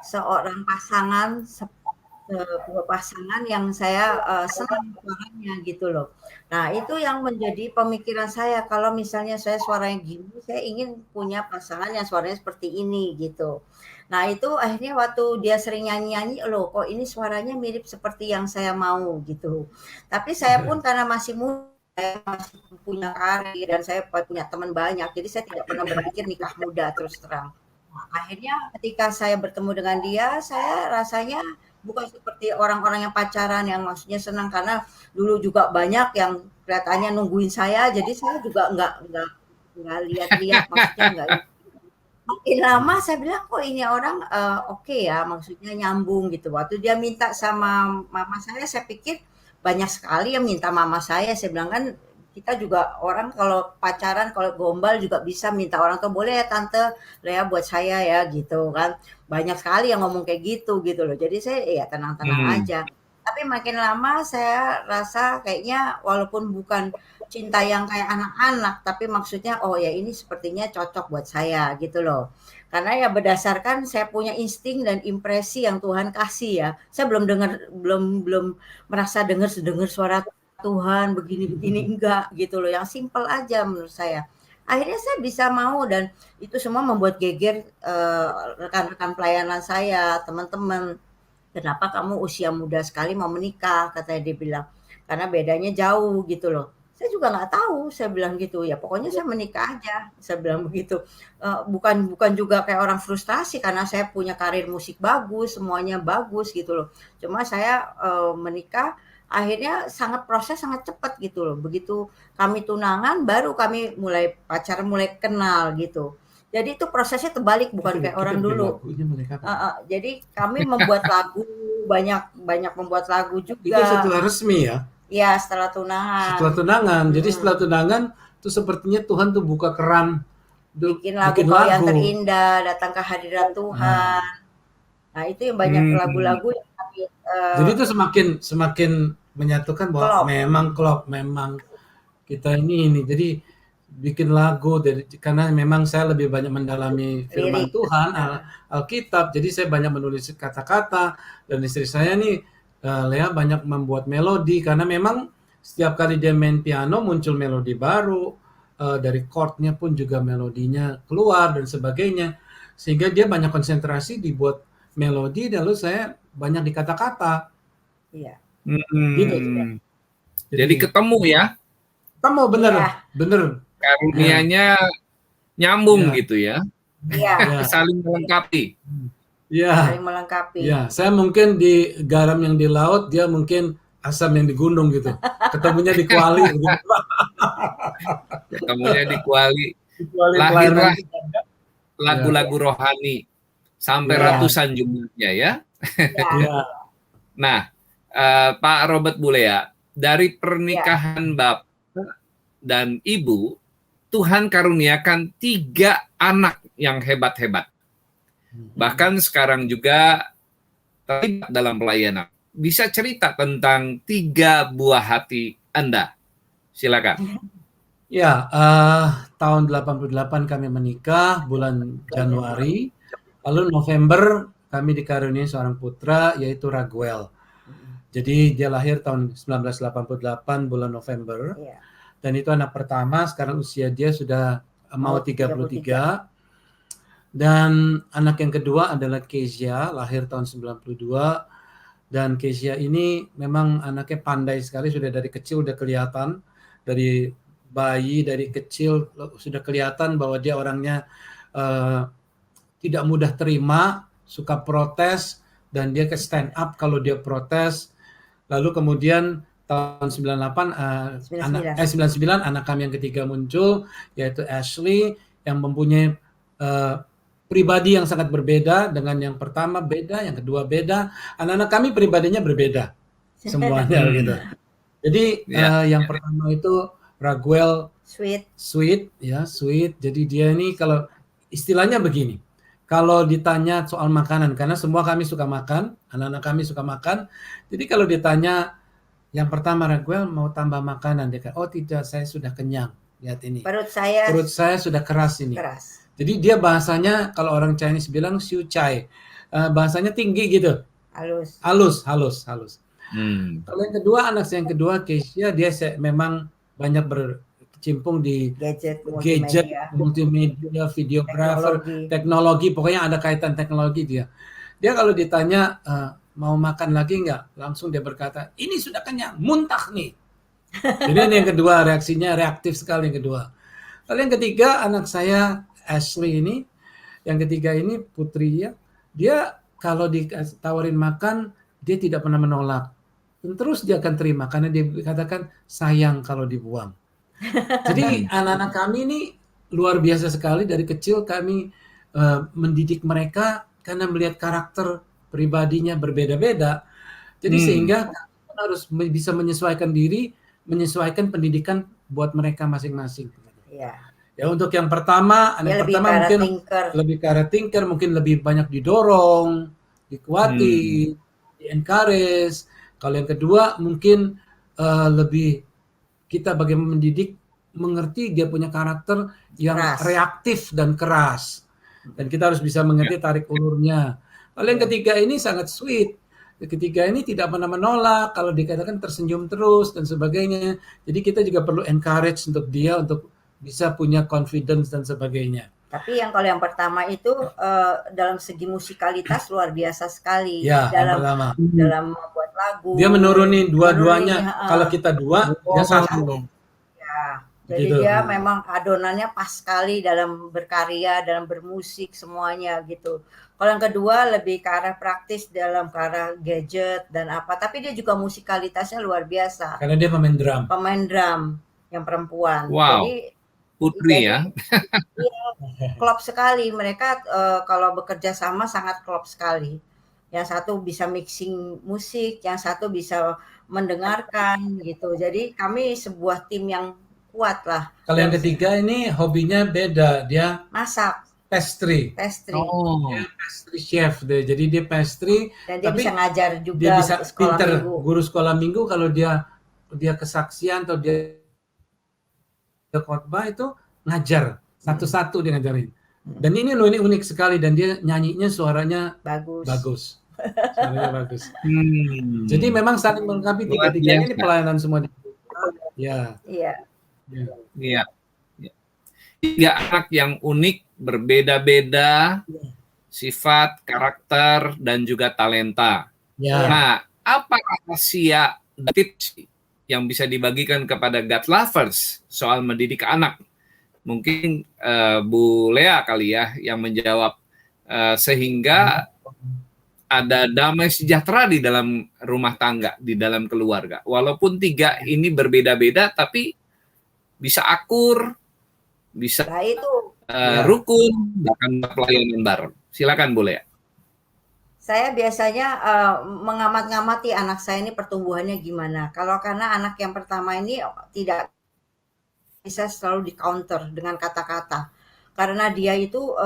seorang pasangan, sebuah pasangan yang saya, senang suaranya gitu loh. Nah, itu yang menjadi pemikiran saya, kalau misalnya saya suaranya gini, saya ingin punya pasangan yang suaranya seperti ini gitu. Nah, itu akhirnya waktu dia sering nyanyi-nyanyi, loh kok ini suaranya mirip seperti yang saya mau gitu. Tapi saya pun karena masih muda, saya masih punya karir dan saya punya teman banyak, jadi saya tidak pernah berpikir nikah muda terus terang. Akhirnya ketika saya bertemu dengan dia, saya rasanya bukan seperti orang-orang yang pacaran yang maksudnya senang karena dulu juga banyak yang kelihatannya nungguin saya, jadi saya juga nggak lihat-lihat, maksudnya nggak. Makin lama saya bilang kok ini orang oke ya, maksudnya nyambung gitu. Waktu dia minta sama mama saya pikir banyak sekali yang minta mama saya bilang kan kita juga orang kalau pacaran, kalau gombal juga bisa minta orang tua, "Boleh ya tante, Lea buat saya ya," gitu kan. Banyak sekali yang ngomong kayak gitu loh. Jadi saya ya tenang-tenang hmm, aja. Tapi makin lama saya rasa kayaknya walaupun bukan cinta yang kayak anak-anak, tapi maksudnya, oh ya ini sepertinya cocok buat saya gitu loh. Karena ya berdasarkan saya punya insting dan impresi yang Tuhan kasih ya. Saya belum dengar, belum merasa dengar suara Tuhan begini-begini, enggak gitu loh, yang simpel aja menurut saya. Akhirnya saya bisa mau dan itu semua membuat geger rekan-rekan pelayanan saya, teman-teman. "Kenapa kamu usia muda sekali mau menikah?" katanya dia bilang. "Karena bedanya jauh," gitu loh. Saya juga nggak tahu, saya bilang gitu. "Ya pokoknya saya menikah aja," saya bilang begitu. Bukan bukan juga kayak orang frustasi karena saya punya karir musik bagus, semuanya bagus gitu loh. Cuma saya, menikah akhirnya proses sangat cepat gitu loh. Begitu kami tunangan baru kami mulai pacaran, mulai kenal gitu. Jadi itu prosesnya terbalik, bukan kayak orang dulu. Jadi kami membuat lagu, banyak membuat lagu Itu juga. setelah resmi ya? Ya, setelah tunangan. Setelah tunangan. Jadi setelah tunangan itu sepertinya Tuhan tuh buka keran Bikin lagu Kau Yang Terindah, Datang ke Hadirat Tuhan. Nah, itu yang banyak lagu-lagu yang kami jadi itu semakin menyatukan bahwa memang kita ini. Jadi bikin lagu karena memang saya lebih banyak mendalami firman Tuhan, Alkitab. Jadi saya banyak menulis kata-kata, dan istri saya nih Lea banyak membuat melodi karena memang setiap kali dia main piano muncul melodi baru, dari chordnya pun juga melodinya keluar dan sebagainya, sehingga dia banyak konsentrasi dibuat melodi, dan lalu saya banyak di kata-kata. Iya. Gitu. Jadi ketemu ya? Ketemu bener. Karunianya nyambung gitu ya? Iya. Saling melengkapi. Iya. Saling melengkapi. Iya, saya mungkin di garam yang di laut, dia mungkin asam yang di gunung gitu. Ketemunya di Kuali. Gitu. Ketemunya di Kuali. Lahirlah lagu-lagu rohani sampai ratusan jumlahnya ya. Nah, Pak Robert Bulea, dari pernikahan Bapak dan Ibu, Tuhan karuniakan 3 anak yang hebat-hebat. Bahkan sekarang juga terlibat dalam pelayanan. Bisa cerita tentang 3 buah hati Anda? Silakan. Ya, tahun 88 kami menikah, bulan Januari. Lalu November kami dikaruniai seorang putra, yaitu Raguel. Jadi dia lahir tahun 1988 bulan November. Dan itu anak pertama, sekarang usia dia sudah mau 33. Dan anak yang kedua adalah Kezia, lahir tahun 92. Dan Kezia ini memang anaknya pandai sekali, sudah dari kecil udah kelihatan. Dari bayi, dari kecil sudah kelihatan bahwa dia orangnya tidak mudah terima, suka protes, dan dia ke stand up kalau dia protes. Lalu kemudian tahun 99 anak kami yang ketiga muncul, yaitu Ashley, yang mempunyai pribadi yang sangat berbeda. Dengan yang pertama beda, yang kedua beda. Anak-anak kami pribadinya berbeda semuanya gitu. Jadi yang pertama itu Raguel sweet. Jadi dia ini kalau istilahnya begini, kalau ditanya soal makanan, karena semua kami suka makan, anak-anak kami suka makan. Jadi kalau ditanya yang pertama, Raguel mau tambah makanan, dia kata, oh tidak, saya sudah kenyang. Lihat ini. Perut saya sudah keras ini. Jadi dia bahasanya kalau orang Chinese bilang siu cai, bahasanya tinggi gitu. Halus. Kalau yang kedua, anak saya yang kedua, Kezia, dia memang banyak berkecimpung di gadget, multimedia, videographer, teknologi, pokoknya ada kaitan teknologi dia. Dia kalau ditanya mau makan lagi nggak, langsung dia berkata, ini sudah kenyang, muntah nih. Jadi ini yang kedua, reaksinya reaktif sekali yang kedua. Lalu yang ketiga, anak saya Ashley ini, yang ketiga ini putri dia kalau ditawarin makan, dia tidak pernah menolak. Dan terus dia akan terima, karena dia katakan sayang kalau dibuang. Jadi anak-anak kami ini luar biasa sekali, dari kecil kami mendidik mereka karena melihat karakter pribadinya berbeda-beda. Jadi sehingga harus bisa menyesuaikan diri, menyesuaikan pendidikan buat mereka masing-masing. Ya untuk yang pertama, anak pertama mungkin lebih ke arah thinker, mungkin lebih banyak didorong, dikuati, di-encourage. Kalau yang kedua mungkin lebih kita bagaimana mendidik, mengerti dia punya karakter yang reaktif dan keras. Dan kita harus bisa mengerti tarik ulurnya. Lalu yang ketiga ini sangat sweet. Yang ketiga ini tidak pernah menolak, kalau dikatakan tersenyum terus dan sebagainya. Jadi kita juga perlu encourage untuk dia untuk bisa punya confidence dan sebagainya. Tapi yang kalau yang pertama itu dalam segi musikalitas luar biasa sekali. Ya, dalam membuat lagu. Dia menuruni dua-duanya. Kalau kita dua, dia satu. Ya, jadi dia memang adonannya pas sekali dalam berkarya, dalam bermusik semuanya gitu. Kalau yang kedua lebih ke arah praktis, dalam ke arah gadget dan apa. Tapi dia juga musikalitasnya luar biasa. Karena dia pemain drum. Pemain drum yang perempuan. Wow. Jadi Putri ya. Jadi iya, klop sekali mereka, kalau bekerja sama sangat klop sekali. Yang satu bisa mixing musik, yang satu bisa mendengarkan gitu. Jadi kami sebuah tim yang kuat lah. Kalau yang ketiga ini hobinya beda, dia Masak, pastry. pastry. Oh. Dia pastry chef deh. Jadi dia pastry, Dan dia tapi bisa ngajar dia juga bisa sekolah pinter minggu. guru sekolah minggu. Kalau dia kesaksian atau dia khotbah itu ngajar satu-satu dia ngajarin. Dan ini loh, ini unik sekali, dan dia nyanyinya suaranya Bagus. bagus. Suaranya bagus. Hmm. Jadi memang saling melengkapi, Luar tiga-tiganya ini biasa. pelayanan semua. Ya. Iya. Ya. Iya. Ya. 3 anak yang unik, berbeda-beda sifat, karakter, dan juga talenta. Ya. Nah, apa rahasia dan tips yang bisa dibagikan kepada God lovers soal mendidik anak? Mungkin Bu Lea kali ya yang menjawab, sehingga ada damai sejahtera di dalam rumah tangga, di dalam keluarga. Walaupun 3 ini berbeda-beda, tapi bisa akur, bisa Nah itu rukun, bahkan pelayanan bareng. Silakan Bu Lea. saya biasanya mengamat-ngamati anak saya ini pertumbuhannya gimana. Kalau karena anak yang pertama ini tidak bisa selalu di-counter dengan kata-kata. Karena dia itu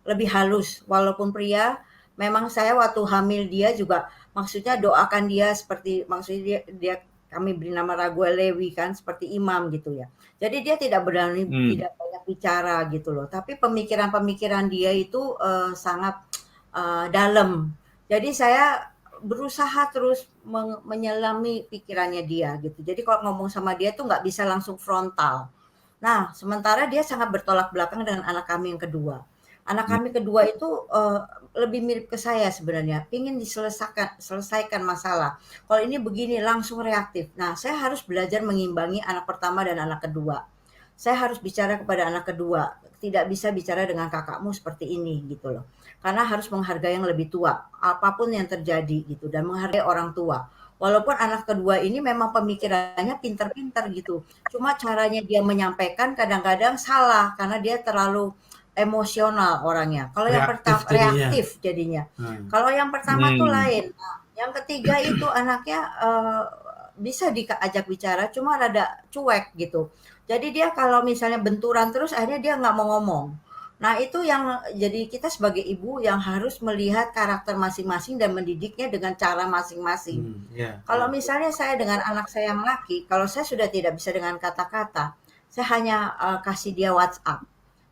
lebih halus. Walaupun pria, memang saya waktu hamil dia juga maksudnya doakan dia seperti maksudnya dia kami beri nama Raguel Lewi kan seperti imam gitu ya. Jadi dia tidak berani tidak banyak bicara gitu loh. Tapi pemikiran-pemikiran dia itu sangat dalam. Jadi saya berusaha terus menyelami pikirannya dia gitu. Jadi kalau ngomong sama dia tuh nggak bisa langsung frontal. Nah, sementara dia sangat bertolak belakang dengan anak kami yang kedua. Anak kami kedua itu lebih mirip ke saya sebenarnya, ingin selesaikan masalah. Kalau ini begini langsung reaktif. Nah, saya harus belajar mengimbangi anak pertama dan anak kedua. Saya harus bicara kepada anak kedua, tidak bisa bicara dengan kakakmu seperti ini gitu loh. Karena harus menghargai yang lebih tua, apapun yang terjadi gitu, dan menghargai orang tua. Walaupun anak kedua ini memang pemikirannya pintar-pintar gitu. Cuma caranya dia menyampaikan kadang-kadang salah karena dia terlalu emosional orangnya. Kalau yang pertama reaktif jadinya. Kalau yang pertama tuh lain. Nah, yang ketiga itu anaknya bisa diajak bicara cuma rada cuek gitu. Jadi dia kalau misalnya benturan terus akhirnya dia nggak mau ngomong. Nah itu yang jadi kita sebagai ibu yang harus melihat karakter masing-masing dan mendidiknya dengan cara masing-masing. Kalau misalnya saya dengan anak saya yang laki, kalau saya sudah tidak bisa dengan kata-kata, saya hanya kasih dia WhatsApp.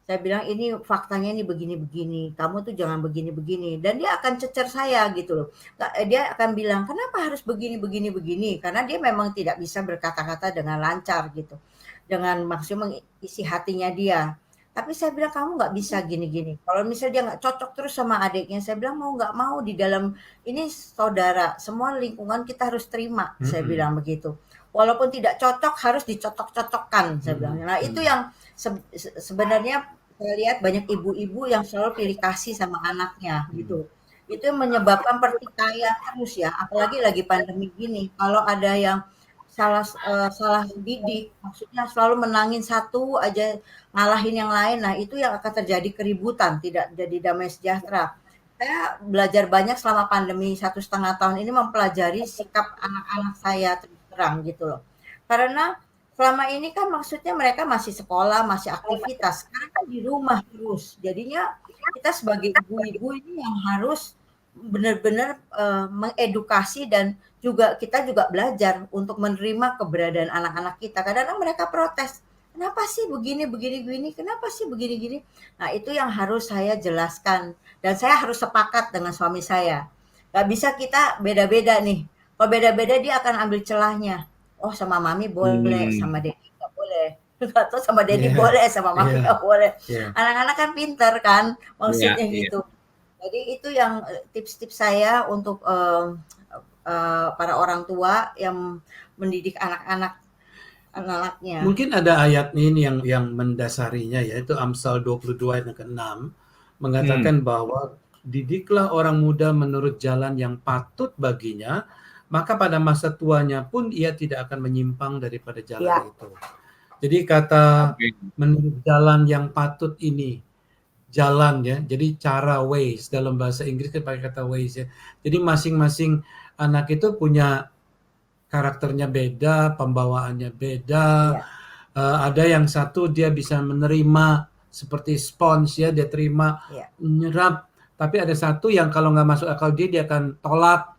Saya bilang ini faktanya ini begini-begini, kamu tuh jangan begini-begini. Dan dia akan cecer saya gitu loh. Dia akan bilang kenapa harus begini-begini-begini, karena dia memang tidak bisa berkata-kata dengan lancar gitu. Dengan maksud mengisi hatinya dia. Tapi saya bilang kamu nggak bisa gini-gini. Kalau misalnya dia nggak cocok terus sama adiknya, saya bilang mau nggak mau di dalam ini saudara, semua lingkungan kita harus terima. Saya bilang begitu. Walaupun tidak cocok harus dicocok-cocokkan. Saya bilang. Nah itu yang sebenarnya saya lihat banyak ibu-ibu yang selalu pilih kasih sama anaknya gitu. Itu yang menyebabkan pertikaian terus ya. Apalagi lagi pandemi gini. Kalau ada yang salah didik, maksudnya selalu menangin satu aja, ngalahin yang lain. Nah, itu yang akan terjadi keributan, tidak jadi damai sejahtera. Saya belajar banyak selama pandemi 1,5 tahun ini mempelajari sikap anak-anak saya terus terang gitu loh. Karena selama ini kan maksudnya mereka masih sekolah, masih aktivitas. Sekarang kan di rumah terus. Jadinya kita sebagai ibu-ibu ini yang harus benar-benar mengedukasi dan kita juga belajar untuk menerima keberadaan anak-anak kita. Kadang-kadang mereka protes, kenapa sih begini, kenapa sih begini. Nah itu yang harus saya jelaskan. Dan saya harus sepakat dengan suami saya. Gak bisa kita beda-beda nih. Kalau beda-beda dia akan ambil celahnya. Oh sama mami boleh, sama Dedi gak boleh. Atau sama Dedi boleh, sama mami gak boleh. Anak-anak kan pinter kan, maksudnya gitu. Jadi itu yang tips-tips saya untuk para orang tua yang mendidik anak-anaknya. Mungkin ada ayat ini yang mendasarinya, yaitu Amsal 22 ayat ke-6 mengatakan bahwa didiklah orang muda menurut jalan yang patut baginya, maka pada masa tuanya pun ia tidak akan menyimpang daripada jalan itu. Jadi kata Oke. menurut jalan yang patut ini, jalan ya. Jadi cara ways dalam bahasa Inggris kan pakai kata ways ya. Jadi masing-masing anak itu punya karakternya beda, pembawaannya beda. Iya. Ada yang satu dia bisa menerima seperti spons ya, dia terima, Iya. menyerap. Tapi ada satu yang kalau nggak masuk akal dia akan tolak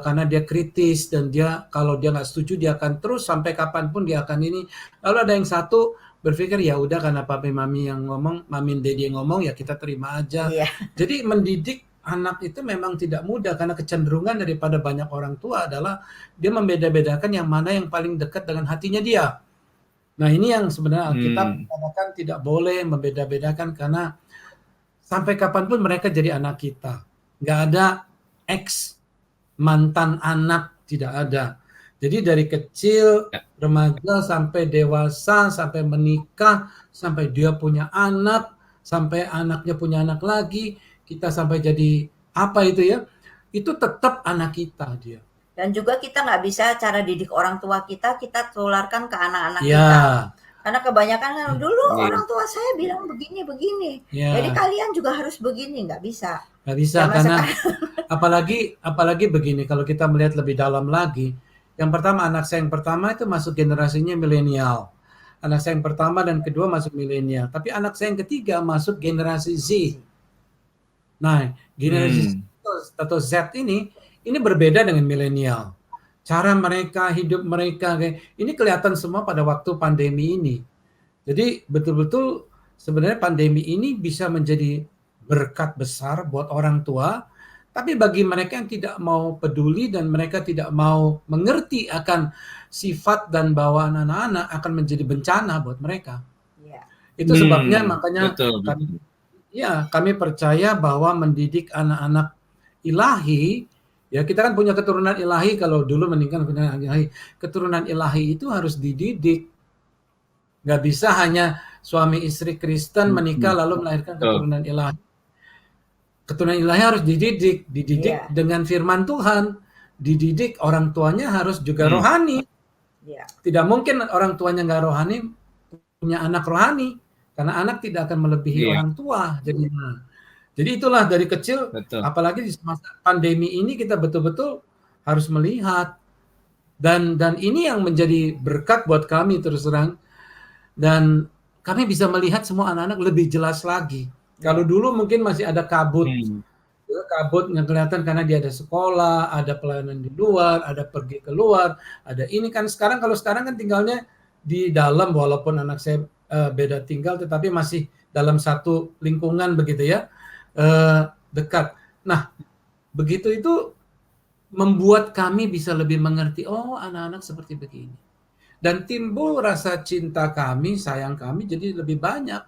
karena dia kritis dan dia kalau dia nggak setuju dia akan terus sampai kapanpun dia akan ini. Lalu ada yang satu berpikir ya udah karena papi mami yang ngomong, mami daddy yang ngomong ya kita terima aja. Iya. Jadi mendidik anak itu memang tidak mudah karena kecenderungan daripada banyak orang tua adalah dia membeda-bedakan yang mana yang paling dekat dengan hatinya dia. Nah ini yang sebenarnya Alkitab katakan tidak boleh membeda-bedakan karena sampai kapanpun mereka jadi anak kita. Nggak ada ex mantan anak, tidak ada. Jadi dari kecil, remaja sampai dewasa, sampai menikah, sampai dia punya anak, sampai anaknya punya anak lagi, kita sampai jadi apa itu ya, itu tetap anak kita dia. Dan juga kita nggak bisa cara didik orang tua kita tularkan ke anak-anak Ya, kita. Karena kebanyakan kan dulu Iya. orang tua saya bilang begini. ya, Jadi kalian juga harus begini, nggak bisa. nggak bisa Zaman karena sekarang apalagi begini, kalau kita melihat lebih dalam lagi, yang pertama anak saya yang pertama itu masuk generasinya milenial. Anak saya yang pertama dan kedua masuk milenial. Tapi anak saya yang ketiga masuk generasi Z. Nah, generasi atau Z ini berbeda dengan milenial. Cara mereka, hidup mereka, ini kelihatan semua pada waktu pandemi ini. Jadi betul-betul sebenarnya pandemi ini bisa menjadi berkat besar buat orang tua, tapi bagi mereka yang tidak mau peduli dan mereka tidak mau mengerti akan sifat dan bawaan anak-anak akan menjadi bencana buat mereka. ya. Itu sebabnya makanya Betul. kami percaya bahwa mendidik anak-anak ilahi, ya kita kan punya keturunan ilahi, kalau dulu meninggal keturunan ilahi. Keturunan ilahi itu harus dididik. Nggak bisa hanya suami istri Kristen menikah lalu melahirkan keturunan ilahi. Keturunan ilahi harus dididik Iya. dengan firman Tuhan, dididik orang tuanya harus juga rohani. Iya. Tidak mungkin orang tuanya nggak rohani punya anak rohani, karena anak tidak akan melebihi Iya. orang tua jadinya. Jadi itulah dari kecil, Betul. apalagi di masa pandemi ini kita betul-betul harus melihat dan ini yang menjadi berkat buat kami terus terang, dan kami bisa melihat semua anak-anak lebih jelas lagi. Kalau dulu mungkin masih ada kabut yang kelihatan karena dia ada sekolah, ada pelayanan di luar, ada pergi keluar, ada ini kan sekarang. Kalau sekarang kan tinggalnya di dalam, walaupun anak saya beda tinggal, tetapi masih dalam satu lingkungan begitu ya, dekat. Nah, begitu itu membuat kami bisa lebih mengerti, oh anak-anak seperti begini. Dan timbul rasa cinta kami, sayang kami jadi lebih banyak,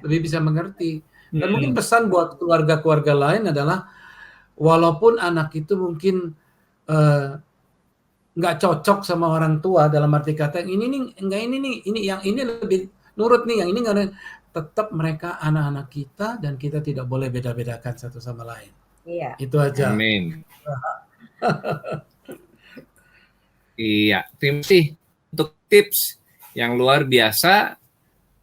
lebih bisa mengerti. Dan mungkin pesan buat keluarga-keluarga lain adalah, walaupun anak itu mungkin nggak cocok sama orang tua dalam arti kata ini yang ini lebih nurut nih, yang ini nggak, tetap mereka anak-anak kita dan kita tidak boleh beda-bedakan satu sama lain. Iya. Itu aja. Amin. Iya, terima kasih untuk tips yang luar biasa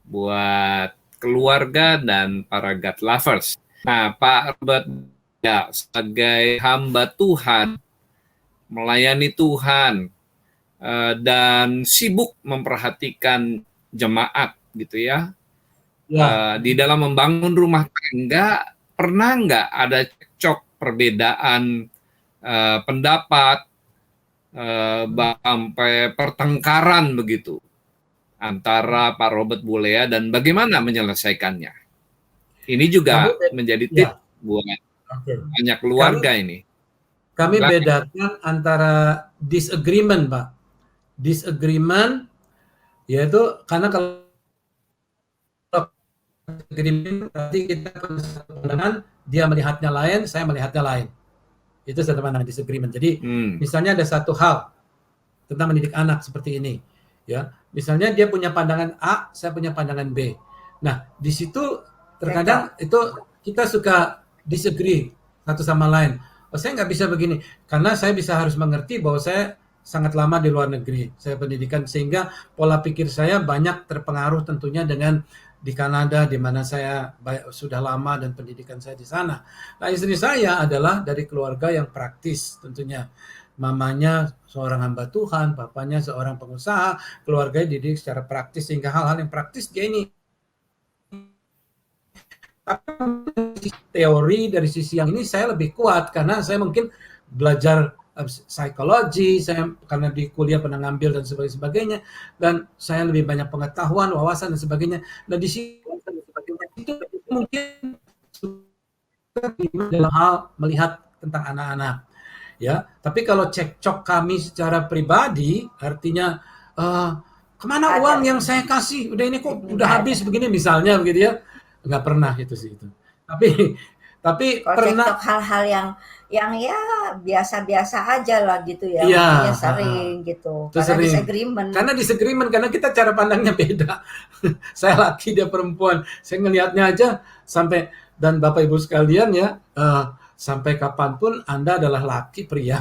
buat keluarga dan para God lovers. Nah, Pak Robert, ya sebagai hamba Tuhan, melayani Tuhan, dan sibuk memperhatikan jemaat gitu ya. Di dalam membangun rumah tangga, pernah nggak ada cekcok, perbedaan pendapat, sampai pertengkaran begitu antara Pak Robert Bulea, dan bagaimana menyelesaikannya? Ini juga menjadi tips buat banyak keluarga ini. Kami bedakan antara disagreement, Pak. Disagreement yaitu karena kalau agreement berarti kita punya satu pandangan, dia melihatnya lain, saya melihatnya lain. Itu satu pandangan disagreement. Jadi misalnya ada satu hal tentang mendidik anak seperti ini, ya. Misalnya dia punya pandangan A, saya punya pandangan B. Nah, di situ terkadang itu kita suka disagree satu sama lain. Oh, saya nggak bisa begini, karena saya bisa harus mengerti bahwa saya sangat lama di luar negeri. Saya pendidikan sehingga pola pikir saya banyak terpengaruh tentunya dengan di Kanada di mana saya sudah lama dan pendidikan saya di sana. Nah, istri saya adalah dari keluarga yang praktis tentunya. Mamanya seorang hamba Tuhan, papanya seorang pengusaha, keluarganya dididik secara praktis sehingga hal-hal yang praktis dia ini teori dari sisi yang ini saya lebih kuat karena saya mungkin belajar psikologi, saya karena di kuliah pernah ngambil dan sebagainya, dan saya lebih banyak pengetahuan, wawasan dan sebagainya. Nah di situ itu mungkin dalam hal melihat tentang anak-anak, ya. Tapi kalau cekcok kami secara pribadi, artinya kemana uang yang saya kasih? Udah ini kok udah habis begini misalnya begitu ya? Nggak pernah itu sih itu. Tapi Kalau pernah. cekcok hal-hal yang ya biasa-biasa aja lah gitu ya, Iya, makanya sering gitu, itu karena sering. disagreement. Karena kita cara pandangnya beda. Saya laki, dia perempuan. Saya ngelihatnya aja sampai, dan Bapak Ibu sekalian ya, sampai kapanpun Anda adalah laki, pria,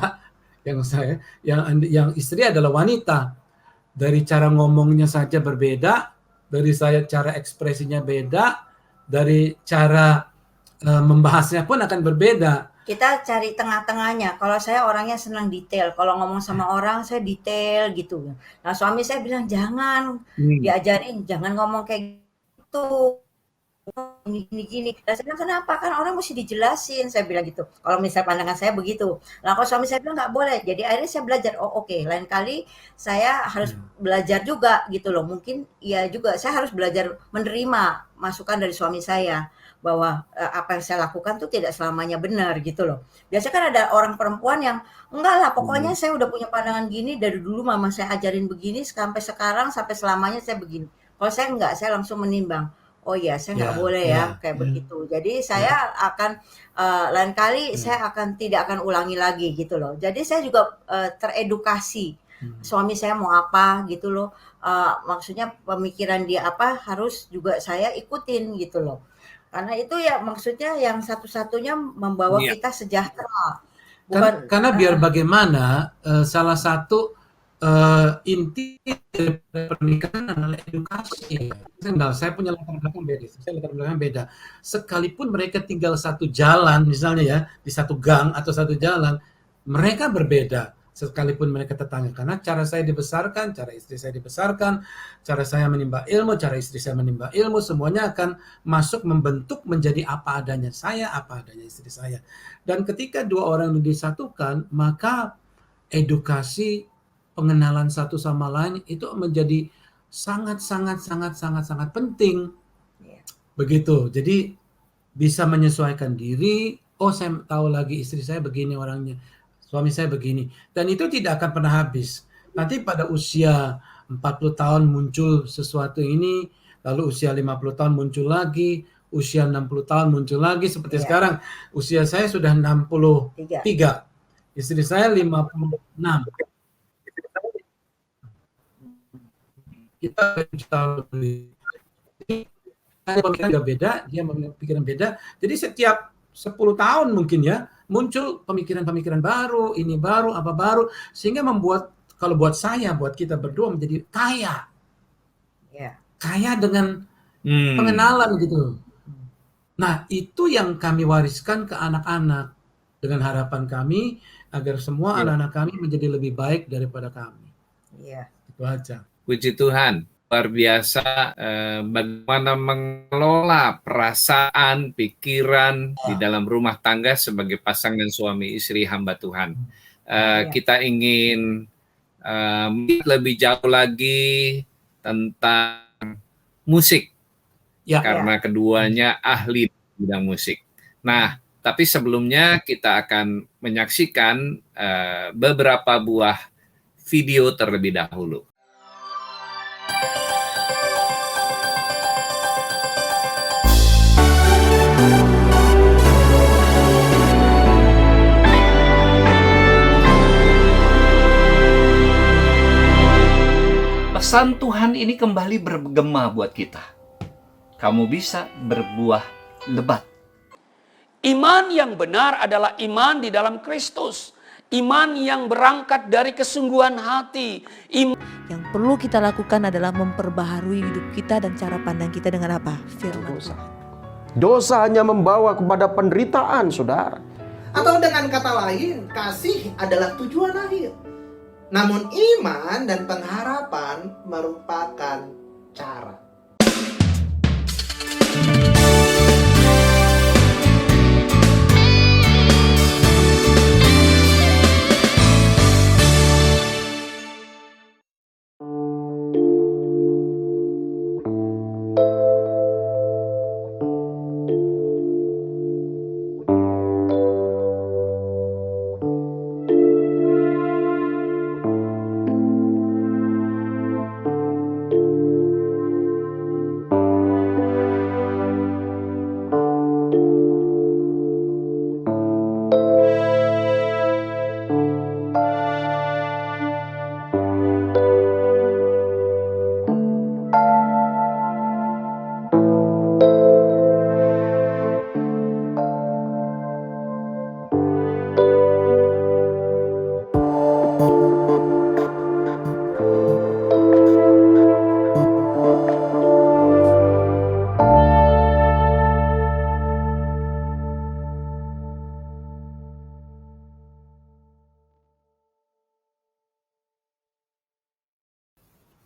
yang istri adalah wanita. Dari cara ngomongnya saja berbeda, dari cara ekspresinya beda, dari cara membahasnya pun akan berbeda. Kita cari tengah-tengahnya. Kalau saya orangnya senang detail. Kalau ngomong sama orang saya detail gitu. Nah, suami saya bilang jangan diajarin, jangan ngomong kayak gitu. Gini. Dan saya bilang kenapa? Kan orang mesti dijelasin. Saya bilang gitu. Kalau misalnya pandangan saya begitu. Nah, kalau suami saya bilang nggak boleh. Jadi akhirnya saya belajar. Oh oke, lain kali saya harus belajar juga gitu loh. Mungkin ya juga saya harus belajar menerima masukan dari suami saya. Bahwa apa yang saya lakukan tuh tidak selamanya benar gitu loh. Biasanya kan ada orang perempuan yang enggak lah, pokoknya saya udah punya pandangan gini dari dulu mama saya ajarin begini sampai sekarang sampai selamanya saya begini. Kalau saya enggak, saya langsung menimbang. Oh iya, saya nggak boleh ya kayak begitu. Jadi saya akan lain kali saya tidak akan ulangi lagi gitu loh. Jadi saya juga teredukasi. Suami saya mau apa gitu loh. Maksudnya pemikiran dia apa harus juga saya ikutin gitu loh. Karena itu ya maksudnya yang satu-satunya membawa kita sejahtera. Bukan Karena biar bagaimana salah satu inti dari pernikahan adalah edukasi. Saya punya latar belakang beda. Sekalipun mereka tinggal satu jalan misalnya ya, di satu gang atau satu jalan, mereka berbeda. Sekalipun mereka tetangga, karena cara saya dibesarkan, cara istri saya dibesarkan, cara saya menimba ilmu, cara istri saya menimba ilmu, semuanya akan masuk membentuk menjadi apa adanya saya, apa adanya istri saya. Dan ketika dua orang disatukan, maka edukasi, pengenalan satu sama lain itu menjadi sangat penting. Begitu. Jadi bisa menyesuaikan diri. Oh, saya tahu lagi istri saya begini orangnya. Suami saya begini. Dan itu tidak akan pernah habis. Nanti pada usia 40 tahun muncul sesuatu ini, lalu usia 50 tahun muncul lagi, usia 60 tahun muncul lagi, seperti sekarang. Usia saya sudah 63. Istri saya 56. Kita pemikiran beda, dia pemikiran beda. Jadi setiap 10 tahun mungkin ya, muncul pemikiran-pemikiran baru, ini baru, apa baru, sehingga membuat, kalau buat saya, buat kita berdua menjadi kaya. Kaya dengan pengenalan gitu. Nah, itu yang kami wariskan ke anak-anak, dengan harapan kami agar semua anak-anak kami menjadi lebih baik daripada kami. Itu aja. Puji Tuhan. Luar biasa bagaimana mengelola perasaan, pikiran di dalam rumah tangga sebagai pasangan suami istri hamba Tuhan. Kita ingin lebih jauh lagi tentang musik, karena keduanya ahli di bidang musik. Nah, tapi sebelumnya kita akan menyaksikan beberapa buah video terlebih dahulu. Pesan Tuhan ini kembali bergema buat kita. Kamu bisa berbuah lebat. Iman yang benar adalah iman di dalam Kristus. Iman yang berangkat dari kesungguhan hati. Yang perlu kita lakukan adalah memperbaharui hidup kita dan cara pandang kita dengan apa? Firman Dosa. Tuhan. Dosa hanya membawa kepada penderitaan, saudara. Atau dengan kata lain, kasih adalah tujuan akhir. Namun iman dan pengharapan merupakan cara.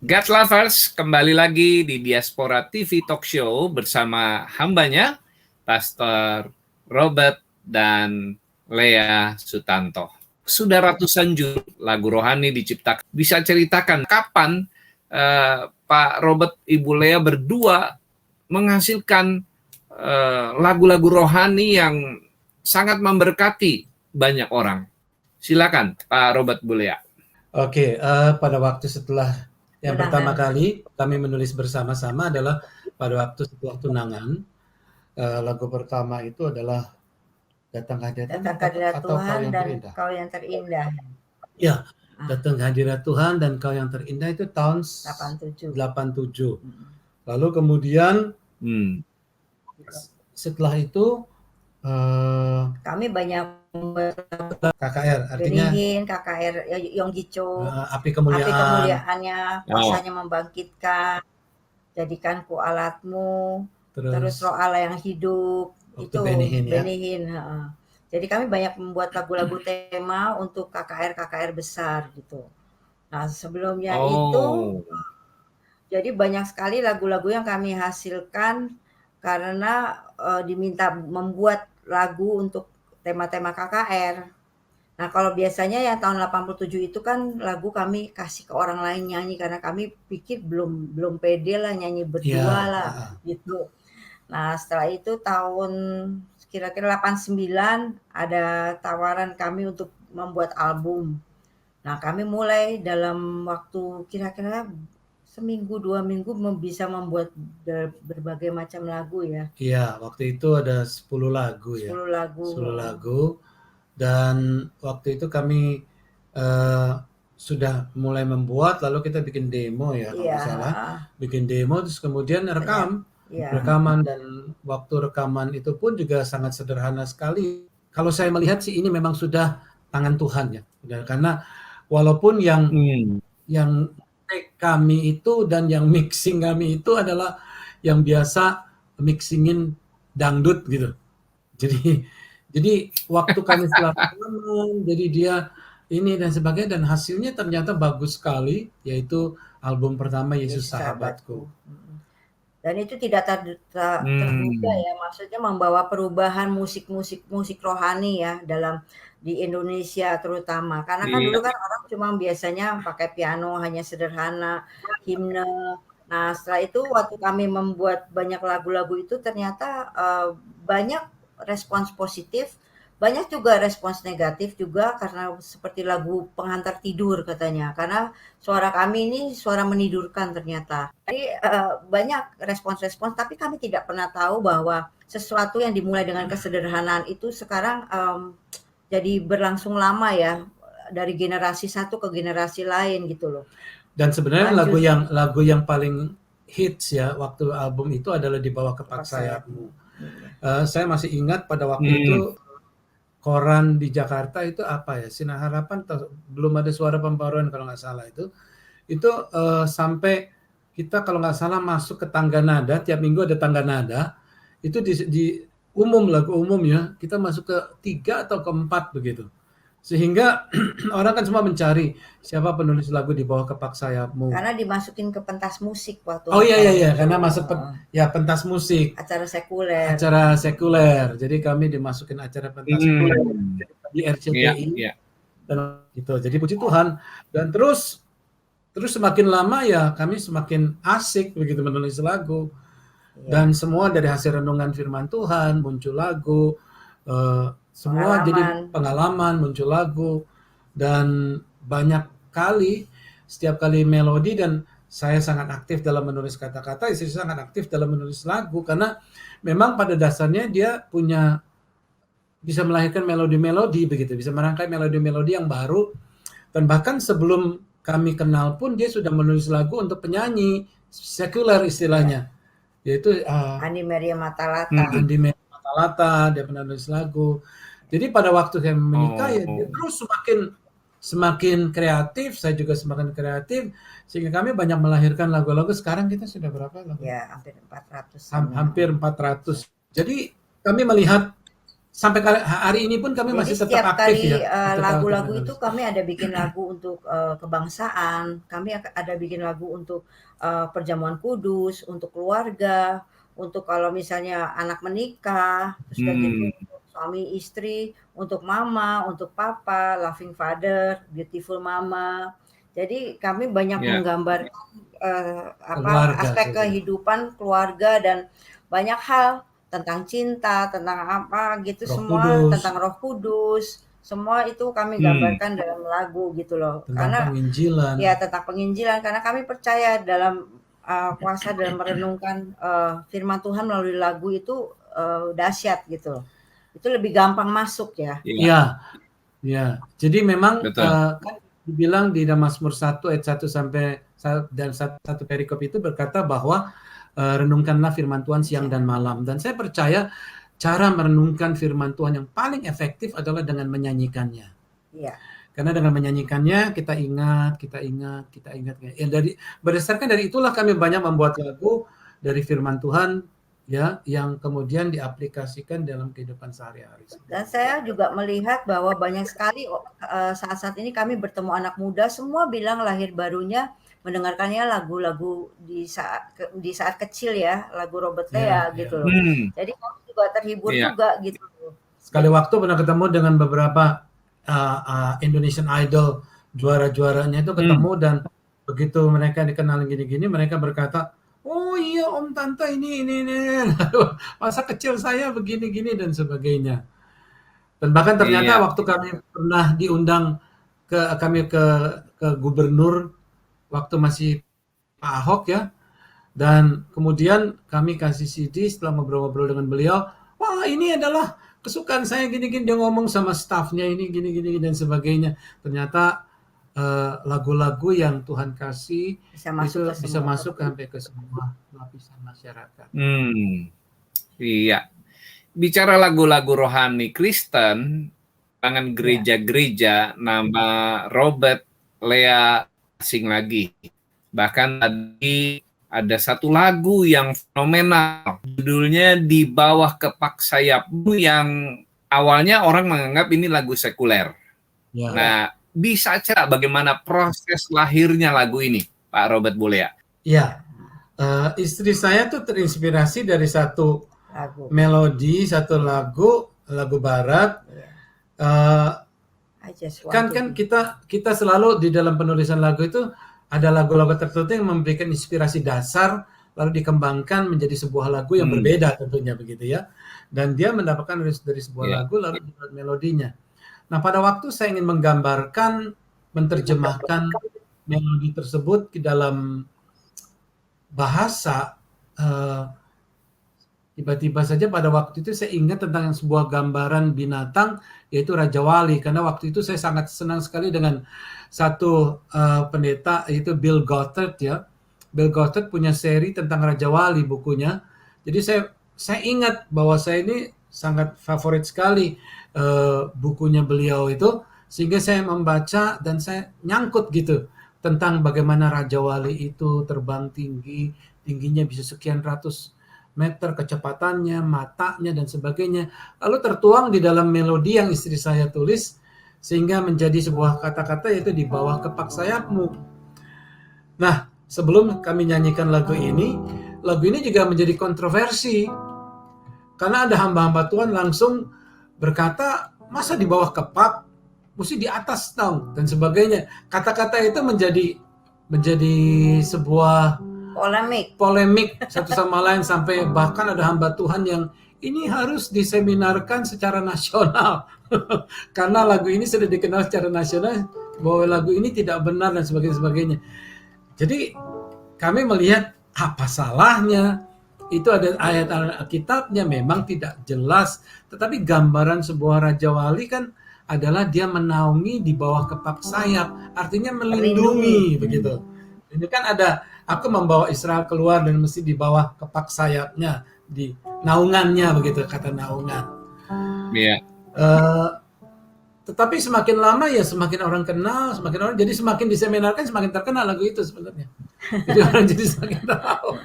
God Lovers, kembali lagi di Diaspora TV Talk Show bersama hambanya, Pastor Robert dan Lea Sutanto. Sudah ratusan judul lagu rohani diciptakan. Bisa ceritakan kapan Pak Robert, Ibu Lea berdua menghasilkan lagu-lagu rohani yang sangat memberkati banyak orang? Silakan Pak Robert, Bu Lea. Oke, pada waktu setelah yang pertama kali kami menulis bersama-sama adalah pada waktu setelah tunangan. Lagu pertama itu adalah Datang Hadirat Tuhan dan Kau yang terindah. Ya, Datang Hadirat Tuhan dan Kau yang terindah itu tahun 87. 87. Lalu kemudian setelah itu kami banyak KKR, artinya Benihin, KKR Yonggicho, api kemuliaannya, kuasanya membangkitkan, jadikanku alatmu, terus roh Allah yang hidup, itu Benihin. Jadi kami banyak membuat lagu-lagu tema untuk KKR besar gitu. Nah sebelumnya itu, jadi banyak sekali lagu-lagu yang kami hasilkan karena diminta membuat lagu untuk tema-tema KKR. Nah, kalau biasanya yang tahun 87 itu kan lagu kami kasih ke orang lain nyanyi karena kami pikir belum pede lah nyanyi berdua lah gitu. Nah, setelah itu tahun kira-kira 89 ada tawaran kami untuk membuat album. Nah, kami mulai dalam waktu kira-kira seminggu 2 minggu bisa membuat berbagai macam lagu ya. Iya, waktu itu ada 10 lagu ya. 10 lagu. Dan waktu itu kami sudah mulai membuat, lalu kita bikin demo ya, kalau nggak salah. Bikin demo, terus kemudian rekaman, dan waktu rekaman itu pun juga sangat sederhana sekali. Kalau saya melihat sih ini memang sudah tangan Tuhan ya. Karena walaupun yang kami itu dan yang mixing kami itu adalah yang biasa mixingin dangdut gitu. Jadi waktu kami setelah jadi dia ini dan sebagainya, dan hasilnya ternyata bagus sekali, yaitu album pertama Yesus Sahabatku. Dan itu tidak terduga ya, maksudnya membawa perubahan musik rohani ya di Indonesia terutama. Karena kan dulu kan orang cuma biasanya pakai piano hanya sederhana, himne. Nah, setelah itu waktu kami membuat banyak lagu-lagu itu ternyata banyak respons positif, banyak juga respons negatif juga karena seperti lagu Penghantar Tidur katanya. Karena suara kami ini suara menidurkan ternyata. Jadi banyak respons-respons, tapi kami tidak pernah tahu bahwa sesuatu yang dimulai dengan kesederhanaan itu sekarang jadi berlangsung lama ya, dari generasi satu ke generasi lain gitu loh. Dan sebenarnya lagu yang paling hits ya waktu album itu adalah Di Bawah Kepak Sayapmu. Saya masih ingat pada waktu itu koran di Jakarta itu apa ya, Sinar Harapan belum ada Suara Pembaruan kalau nggak salah itu sampai kita kalau nggak salah masuk ke tangga nada, tiap minggu ada tangga nada, itu di lagu umum ya, kita masuk ke 3 atau ke 4 begitu. Sehingga orang kan semua mencari siapa penulis lagu Di Bawah Kepak Sayapmu. Karena dimasukin ke pentas musik waktu Oh iya itu. karena masuk pentas musik, Acara sekuler. acara sekuler. Jadi kami dimasukin acara pentas sekuler di RCTI Iya. dan gitu. Jadi puji Tuhan. Dan terus semakin lama ya kami semakin asik begitu menulis lagu. Dan semua dari hasil renungan firman Tuhan muncul lagu, semua jadi pengalaman, muncul lagu, dan banyak kali setiap kali melodi, dan saya sangat aktif dalam menulis kata-kata, istri sangat aktif dalam menulis lagu, karena memang pada dasarnya dia bisa melahirkan melodi-melodi begitu, bisa merangkai melodi-melodi yang baru, dan bahkan sebelum kami kenal pun dia sudah menulis lagu untuk penyanyi sekuler istilahnya, yaitu Andi Maria Matalata. Andi Maria Matalata, dia pernah nulis lagu. Jadi pada waktu kami menikah ya dia terus semakin kreatif, saya juga semakin kreatif, sehingga kami banyak melahirkan lagu-lagu. Sekarang kita sudah berapa lagu? Ya, hampir 400. Hampir 400. Jadi kami melihat sampai hari ini pun kami masih tetap aktif ya. Setiap kali lagu-lagu itu kami ada bikin lagu untuk kebangsaan, kami ada bikin lagu untuk perjamuan kudus, untuk keluarga, untuk kalau misalnya anak menikah, terus gitu, suami istri, untuk mama, untuk papa, loving father, beautiful mama. Jadi kami banyak menggambarkan aspek kehidupan keluarga dan banyak hal tentang cinta, tentang apa gitu, tentang Roh Kudus, semua itu kami gambarkan dalam lagu gitu loh. Tentang penginjilan. Ya, tentang penginjilan, karena kami percaya dalam kuasa dalam merenungkan firman Tuhan melalui lagu itu dahsyat gitu. Itu lebih gampang masuk ya. Iya. Jadi memang kan dibilang di Mazmur 1 ayat 1 sampai dan satu perikop itu berkata bahwa renungkanlah firman Tuhan siang dan malam. Dan saya percaya cara merenungkan firman Tuhan yang paling efektif adalah dengan menyanyikannya. Iya. Karena dengan menyanyikannya kita ingat. Ya, berdasarkan dari itulah kami banyak membuat lagu dari firman Tuhan ya, yang kemudian diaplikasikan dalam kehidupan sehari-hari. Dan saya juga melihat bahwa banyak sekali saat-saat ini kami bertemu anak muda, semua bilang lahir barunya mendengarkannya lagu-lagu di saat kecil ya, lagu Robert Lea gitu loh. Jadi kami juga terhibur juga gitu. Sekali waktu pernah ketemu dengan beberapa Indonesian Idol juara-juaranya itu ketemu, dan begitu mereka dikenal gini-gini, mereka berkata, oh iya om tante ini masa kecil saya begini-gini dan sebagainya. Dan bahkan ternyata waktu kami pernah diundang ke gubernur waktu masih Pak Ahok ya, dan kemudian kami kasih CD setelah ngobrol-ngobrol dengan beliau, wah ini adalah kesukaan saya gini-gini, dia ngomong sama stafnya ini gini-gini dan sebagainya. Ternyata lagu-lagu yang Tuhan kasih bisa masuk sampai ke semua lapisan masyarakat. Iya. Bicara lagu-lagu rohani Kristen, tangan gereja-gereja, nama Robert Lea asing lagi. Bahkan tadi ada satu lagu yang fenomenal, judulnya Di Bawah Kepak Sayapmu, yang awalnya orang menganggap ini lagu sekuler. Ya. Nah, bisa cerita bagaimana proses lahirnya lagu ini, Pak Robert Bulea? Ya, istri saya tuh terinspirasi dari satu melodi, satu lagu barat. Kan kita selalu di dalam penulisan lagu itu ada lagu-lagu tertentu yang memberikan inspirasi dasar, lalu dikembangkan menjadi sebuah lagu yang berbeda tentunya begitu ya. Dan dia mendapatkan dari sebuah lagu lalu dibuat melodinya. Nah, pada waktu saya ingin menggambarkan, menerjemahkan melodi tersebut ke dalam bahasa, tiba-tiba saja pada waktu itu saya ingat tentang sebuah gambaran binatang, yaitu Raja Wali. Karena waktu itu saya sangat senang sekali dengan satu pendeta, yaitu Bill Gothard ya. Bill Gothard punya seri tentang Raja Wali bukunya. Jadi saya ingat bahwa saya ini sangat favorit sekali bukunya beliau itu, sehingga saya membaca dan saya nyangkut gitu tentang bagaimana Raja Wali itu terbang tinggi, tingginya bisa sekian ratus meter, kecepatannya, matanya dan sebagainya. Lalu tertuang di dalam melodi yang istri saya tulis, sehingga menjadi sebuah kata-kata yaitu di bawah kepak sayapmu. Nah, sebelum kami nyanyikan lagu ini juga menjadi kontroversi. Karena ada hamba-hamba Tuhan langsung berkata, masa di bawah kepak, mesti di atas dong, dan sebagainya. Kata-kata itu menjadi sebuah polemik satu sama lain, sampai bahkan ada hamba Tuhan yang ini harus diseminarkan secara nasional. Karena lagu ini sudah dikenal secara nasional bahwa lagu ini tidak benar dan sebagainya. Jadi kami melihat apa salahnya? Itu ada ayat Alkitabnya memang tidak jelas, tetapi gambaran sebuah Raja Wali kan adalah dia menaungi di bawah kepak sayap, artinya melindungi begitu. Ini kan ada, aku membawa Israel keluar dan mesti di bawah kepak sayapnya, di naungannya begitu, kata naungan. Iya. Tetapi semakin lama ya semakin orang kenal, jadi semakin diseminarkan semakin terkenal lagu itu sebenarnya. Jadi orang jadi semakin tahu.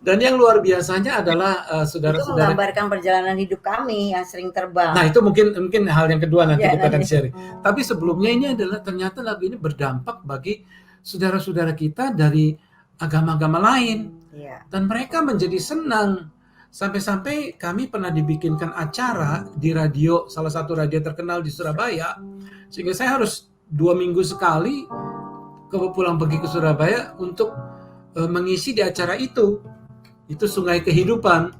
Dan yang luar biasanya adalah Itu saudara-saudara. menggambarkan perjalanan hidup kami yang sering terbang. Nah, itu mungkin hal yang kedua nanti Ya, kita akan nanti. sharing. Tapi sebelumnya ini adalah ternyata lagu ini berdampak bagi saudara-saudara kita dari agama-agama lain. Iya. Dan mereka menjadi senang. Sampai-sampai kami pernah dibikinkan acara di radio, salah satu radio terkenal di Surabaya. Sehingga saya harus 2 minggu sekali pulang pergi ke Surabaya untuk mengisi di acara itu. Itu Sungai Kehidupan.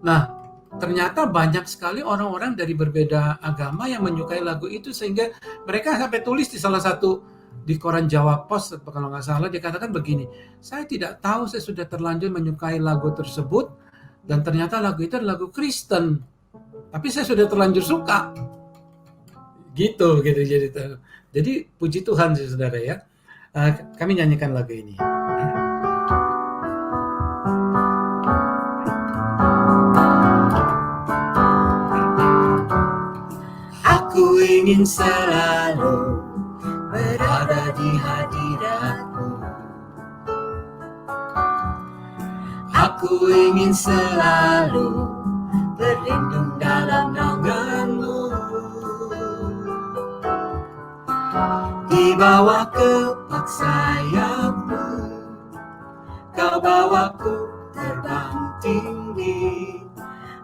Nah, ternyata banyak sekali orang-orang dari berbeda agama yang menyukai lagu itu, sehingga mereka sampai tulis di salah satu di koran Jawa Pos, kalau nggak salah, dia katakan begini, saya tidak tahu saya sudah terlanjur menyukai lagu tersebut, dan ternyata lagu itu adalah lagu Kristen, tapi saya sudah terlanjur suka. Gitu. Jadi puji Tuhan saudara ya. Kami nyanyikan lagu ini. Aku ingin selalu berada di hadirat-Mu. Aku ingin selalu berlindung dalam naungan-Mu. Di bawah kepak sayap-Mu, Kau bawaku terbang tinggi,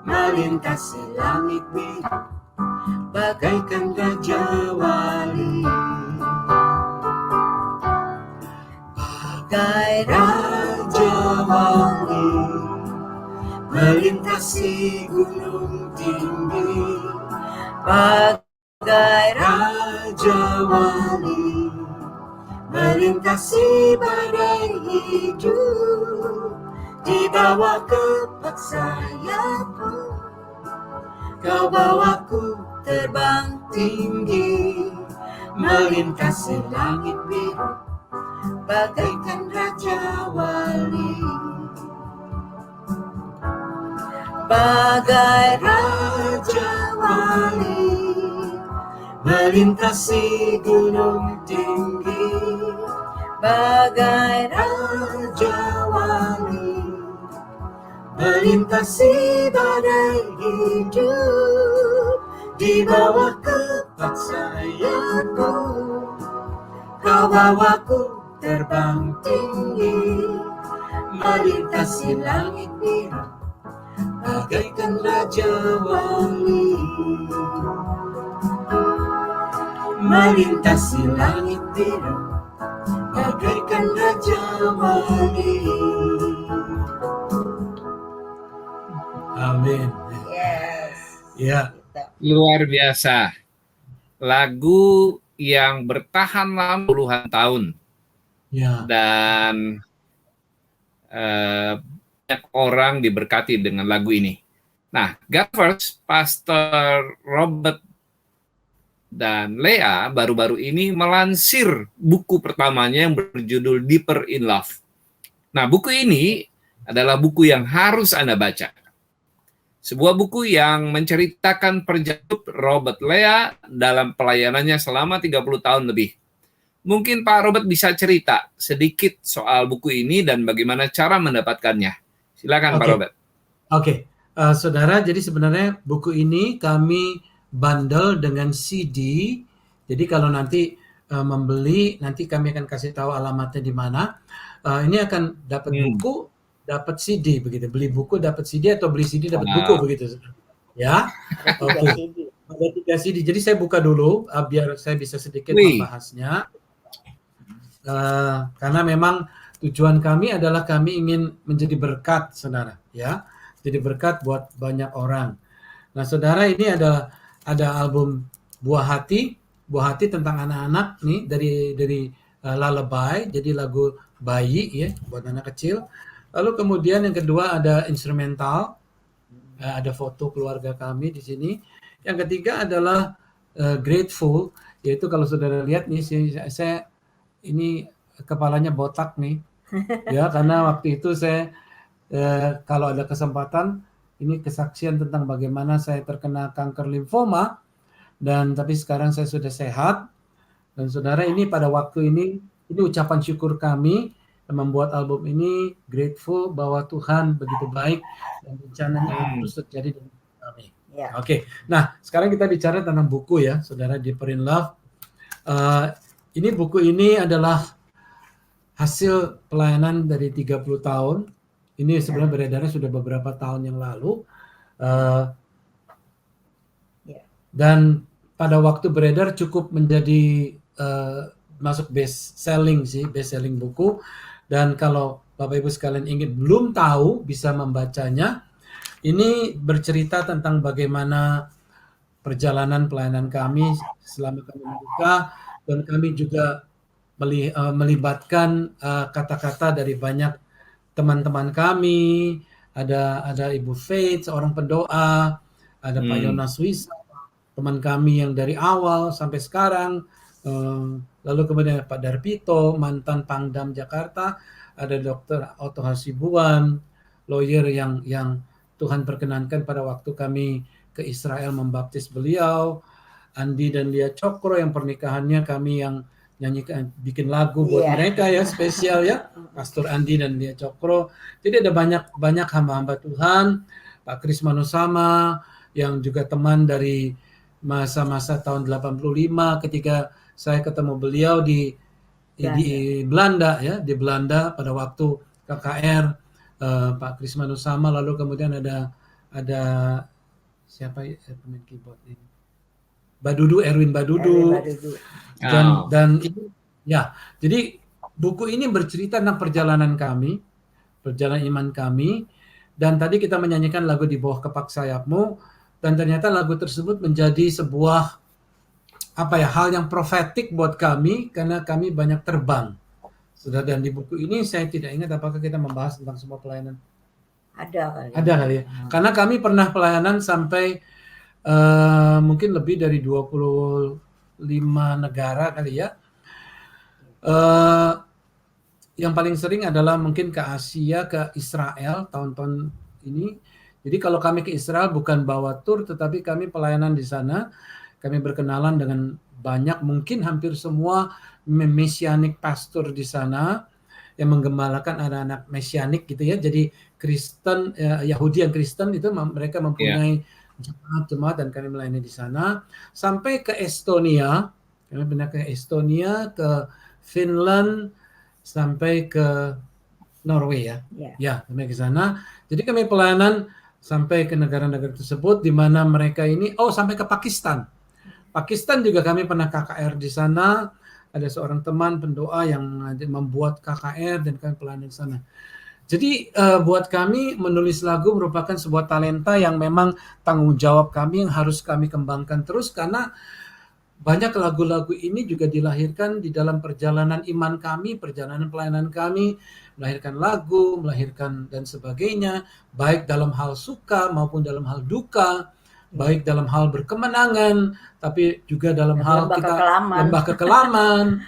melintasi langit biru, bagaikan Raja Wali. Bagai Raja Wali, melintasi gunung tinggi. Bagai Raja Wali, melintasi badai hidup. Di bawah kepak sayap-Mu, Kau bawaku terbang tinggi, melintasi langit biru, bagaikan Raja Wali. Bagai Raja Wali, melintasi gunung tinggi. Bagai Raja Wali, melintasi badai hidup. Di bawah kepak sayap-Mu, Kau bawaku terbang tinggi, melintasi langit biru, bagaikan Raja Wali. Melintasi langit biru, bagaikan Raja Wali. Amin. Yes. Ya. Luar biasa. Lagu yang bertahan lama puluhan tahun. Ya. Dan banyak orang diberkati dengan lagu ini. Nah, God First, Pastor Robert dan Lea baru-baru ini melansir buku pertamanya yang berjudul Deeper in Love. Nah, buku ini adalah buku yang harus Anda baca. Sebuah buku yang menceritakan perjalanan Robert Lea dalam pelayanannya selama 30 tahun lebih. Mungkin Pak Robert bisa cerita sedikit soal buku ini dan bagaimana cara mendapatkannya. Silakan Pak Oke. Robert. Oke, saudara, jadi sebenarnya buku ini kami bundle dengan CD. Jadi kalau nanti membeli, nanti kami akan kasih tahu alamatnya di mana. Ini akan dapat buku, dapat CD begitu. Beli buku dapat CD atau beli CD dapat buku begitu. Ya. Oke. Ada 3 CD. Jadi saya buka dulu biar saya bisa sedikit membahasnya. Karena memang tujuan kami adalah kami ingin menjadi berkat, saudara, ya. Jadi berkat buat banyak orang. Nah, saudara, ini ada album Buah Hati tentang anak-anak nih dari Lullaby, jadi lagu bayi ya buat anak kecil. Lalu kemudian yang kedua ada instrumental, ada foto keluarga kami di sini. Yang ketiga adalah Grateful, yaitu kalau saudara lihat nih saya ini kepalanya botak nih, ya karena waktu itu saya kalau ada kesempatan ini kesaksian tentang bagaimana saya terkena kanker limfoma tapi sekarang saya sudah sehat. Dan saudara, ini pada waktu ini ucapan syukur kami membuat album ini, Grateful bahwa Tuhan begitu baik dan rencananya terus terjadi dengan kami. Ya. Oke. Nah, sekarang kita bicara tentang buku ya, saudara, Deeper in Love. Ini buku ini adalah hasil pelayanan dari 30 tahun. Ini sebenarnya beredarnya sudah beberapa tahun yang lalu. Dan pada waktu beredar cukup menjadi masuk best selling buku. Dan kalau Bapak Ibu sekalian belum tahu, bisa membacanya. Ini bercerita tentang bagaimana perjalanan pelayanan kami selama kami membuka, dan kami juga melibatkan kata-kata dari banyak teman-teman kami. Ada Ibu Faith, seorang pendoa, ada Pak Yonas Wisa, teman kami yang dari awal sampai sekarang, lalu kemudian Pak Darpito, mantan Pangdam Jakarta, ada Dr. Otto Hasibuan, lawyer yang Tuhan perkenankan pada waktu kami ke Israel membaptis beliau, Andi dan Lia Cokro yang pernikahannya kami yang nyanyikan, bikin lagu buat mereka ya, spesial ya, Pastor Andi dan Lia Cokro. Jadi ada banyak hamba-hamba Tuhan, Pak Kris Manusama yang juga teman dari masa-masa tahun 85 ketika saya ketemu beliau di Belanda ya, di Belanda pada waktu KKR, Pak Kris Manusama. Lalu kemudian ada siapa pemain keyboard ini, Erwin Badudu. Dan ini ya, jadi buku ini bercerita tentang perjalanan iman kami, dan tadi kita menyanyikan lagu Di Bawah Kepak Sayapmu, dan ternyata lagu tersebut menjadi sebuah hal yang profetik buat kami karena kami banyak terbang. Dan di buku ini saya tidak ingat apakah kita membahas tentang semua pelayanan. Ada kali ya. Karena kami pernah pelayanan sampai mungkin lebih dari 25 negara kali ya. Yang paling sering adalah mungkin ke Asia, ke Israel tahun-tahun ini. Jadi kalau kami ke Israel bukan bawa tur, tetapi kami pelayanan di sana. Kami berkenalan dengan banyak, mungkin hampir semua mesianik pastor di sana yang menggembalakan anak-anak mesianik gitu ya. Jadi Kristen, Yahudi yang Kristen itu mereka mempunyai jemaat dan kami melayani di sana. Sampai ke Estonia, kami pindah ke Estonia, ke Finland, sampai ke Norway ya. Ya, sampai ke sana. Jadi kami pelayanan sampai ke negara-negara tersebut di mana mereka ini, sampai ke Pakistan. Pakistan juga kami pernah KKR di sana. Ada seorang teman pendoa yang membuat KKR dan kami pelayanan di sana. Jadi buat kami menulis lagu merupakan sebuah talenta yang memang tanggung jawab kami yang harus kami kembangkan terus, karena banyak lagu-lagu ini juga dilahirkan di dalam perjalanan iman kami, perjalanan pelayanan kami, melahirkan lagu, melahirkan dan sebagainya, baik dalam hal suka maupun dalam hal duka, baik dalam hal berkemenangan, tapi juga dalam hal kita lembah kekelaman.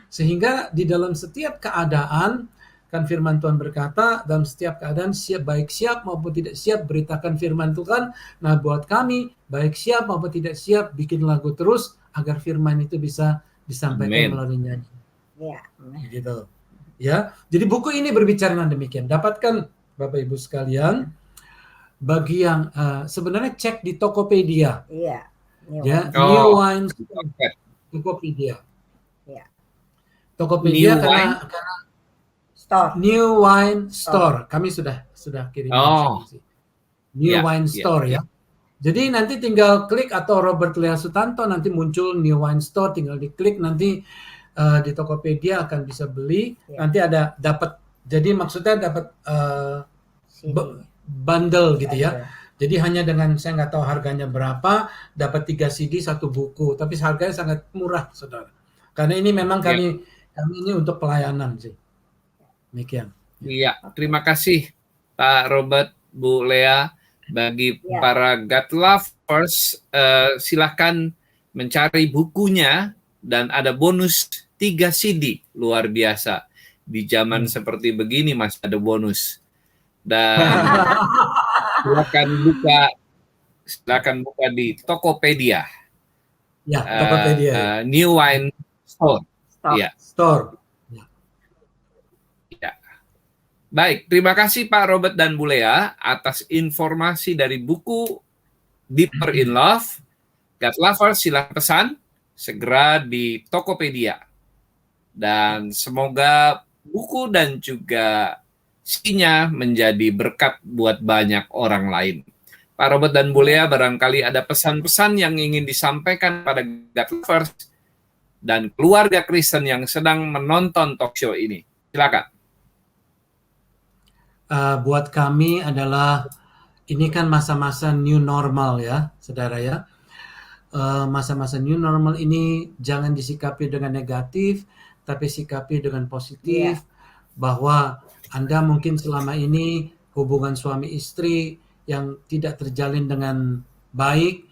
Sehingga di dalam setiap keadaan kan firman Tuhan berkata, dalam setiap keadaan baik siap maupun tidak siap beritakan firman Tuhan. Nah, buat kami baik siap maupun tidak siap bikin lagu terus agar firman itu bisa disampaikan Amin. melalui nyanyi. Ya. Gitu. Ya. Jadi buku ini berbicara dengan demikian. Dapatkan Bapak Ibu sekalian, bagi yang sebenarnya cek di Tokopedia. Iya. Ya, Oh. New Wine Store. Tokopedia. Iya. Tokopedia New karena Store. New Wine Store. Kami sudah kirim. Oh. New Ya, Wine ya, Store ya. Jadi nanti tinggal klik atau Robert Lea Sutanto nanti muncul New Wine Store, tinggal diklik nanti di Tokopedia akan bisa beli. Ya. Nanti ada dapat, jadi maksudnya dapat bundle gitu ya. Jadi hanya dengan, saya nggak tahu harganya berapa, dapat 3 CD 1 buku, tapi harganya sangat murah, saudara. Karena ini memang kami ini untuk pelayanan sih. Demikian. Iya, terima kasih Pak Robert, Bu Lea. Bagi para God lovers, silahkan mencari bukunya dan ada bonus 3 CD, luar biasa. Di zaman seperti begini masih ada bonus. Dan silakan buka di Tokopedia. Ya, Tokopedia. New Wine Store. Iya. Store. Ya. Baik, terima kasih Pak Robert dan Bu Lea atas informasi dari buku Deeper in Love. God lovers, silakan pesan segera di Tokopedia. Dan semoga buku dan juga isinya menjadi berkat buat banyak orang lain. Pak Robert dan Bu Lea, barangkali ada pesan-pesan yang ingin disampaikan pada God lovers dan keluarga Kristen yang sedang menonton talk show ini. Silakan. Buat kami adalah, ini kan masa-masa new normal ya, saudara ya. Masa-masa new normal ini jangan disikapi dengan negatif, tapi sikapi dengan positif. Bahwa Anda mungkin selama ini hubungan suami istri yang tidak terjalin dengan baik,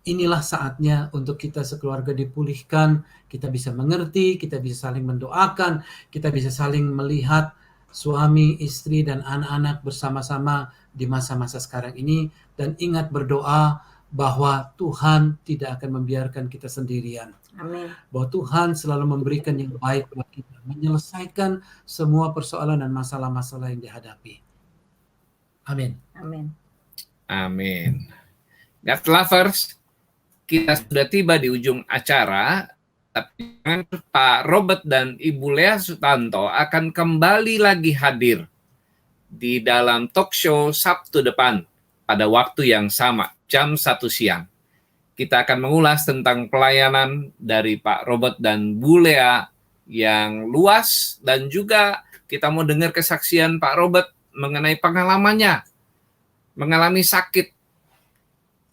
inilah saatnya untuk kita sekeluarga dipulihkan, kita bisa mengerti, kita bisa saling mendoakan, kita bisa saling melihat suami, istri, dan anak-anak bersama-sama di masa-masa sekarang ini. Dan ingat berdoa bahwa Tuhan tidak akan membiarkan kita sendirian. Amin. Bahwa Tuhan selalu memberikan yang baik buat kita, menyelesaikan semua persoalan dan masalah-masalah yang dihadapi. Amin. Amin. Amin. God lovers, kita sudah tiba di ujung acara, tapi Pak Robert dan Ibu Lea Sutanto akan kembali lagi hadir di dalam talk show Sabtu depan pada waktu yang sama, jam 1 siang. Kita akan mengulas tentang pelayanan dari Pak Robert dan Bu Lea yang luas, dan juga kita mau dengar kesaksian Pak Robert mengenai pengalamannya mengalami sakit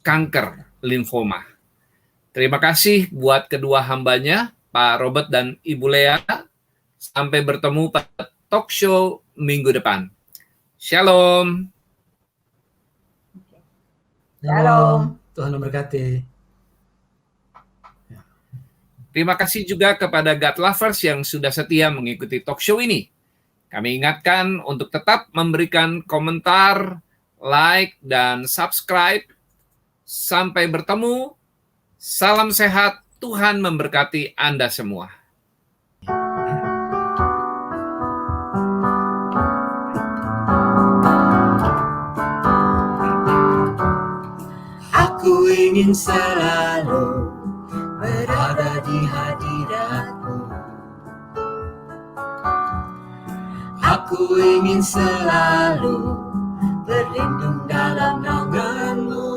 kanker limfoma. Terima kasih buat kedua hambanya, Pak Robert dan Ibu Lea. Sampai bertemu pada talk show minggu depan. Shalom. Shalom. Tuhan memberkati. Terima kasih juga kepada God lovers yang sudah setia mengikuti talk show ini. Kami ingatkan untuk tetap memberikan komentar, like, dan subscribe. Sampai bertemu. Salam sehat. Tuhan memberkati Anda semua. Aku ingin selalu berada di hadirat-Mu. Aku ingin selalu berlindung dalam naungan-Mu.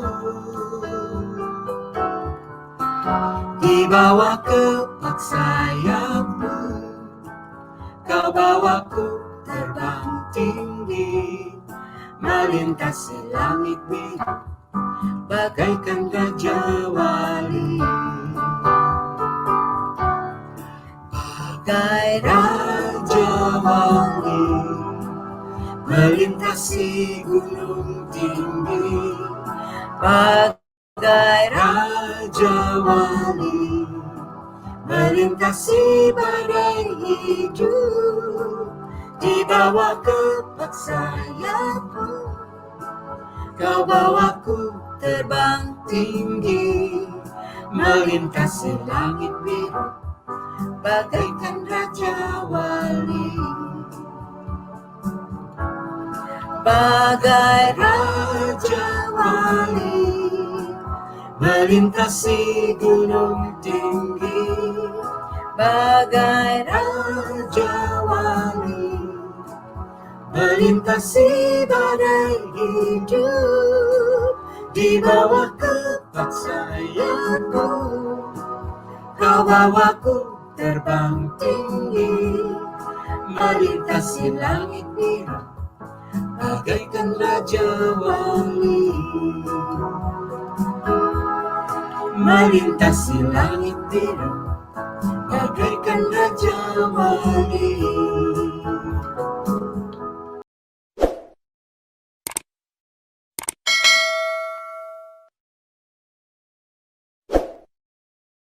Di bawah kepak sayap-Mu, Kau bawaku terbang tinggi, melintasi langit biru, bagaikan raja wali. Bagai raja wali, melintasi gunung tinggi. Bagai raja wali, melintasi badai hidup. dibawa kepak sayapmu. Kau bawaku terbang tinggi, melintasi langit biru, bagaikan raja wali. Bagai raja wali, melintasi gunung tinggi. Bagai raja wali, melintasi badai hidup, di bawah kepak sayapmu. Kau bawaku terbang tinggi, melintasi langit biru, bagaikan raja wali. Melintasi langit biru, bagaikan raja wali.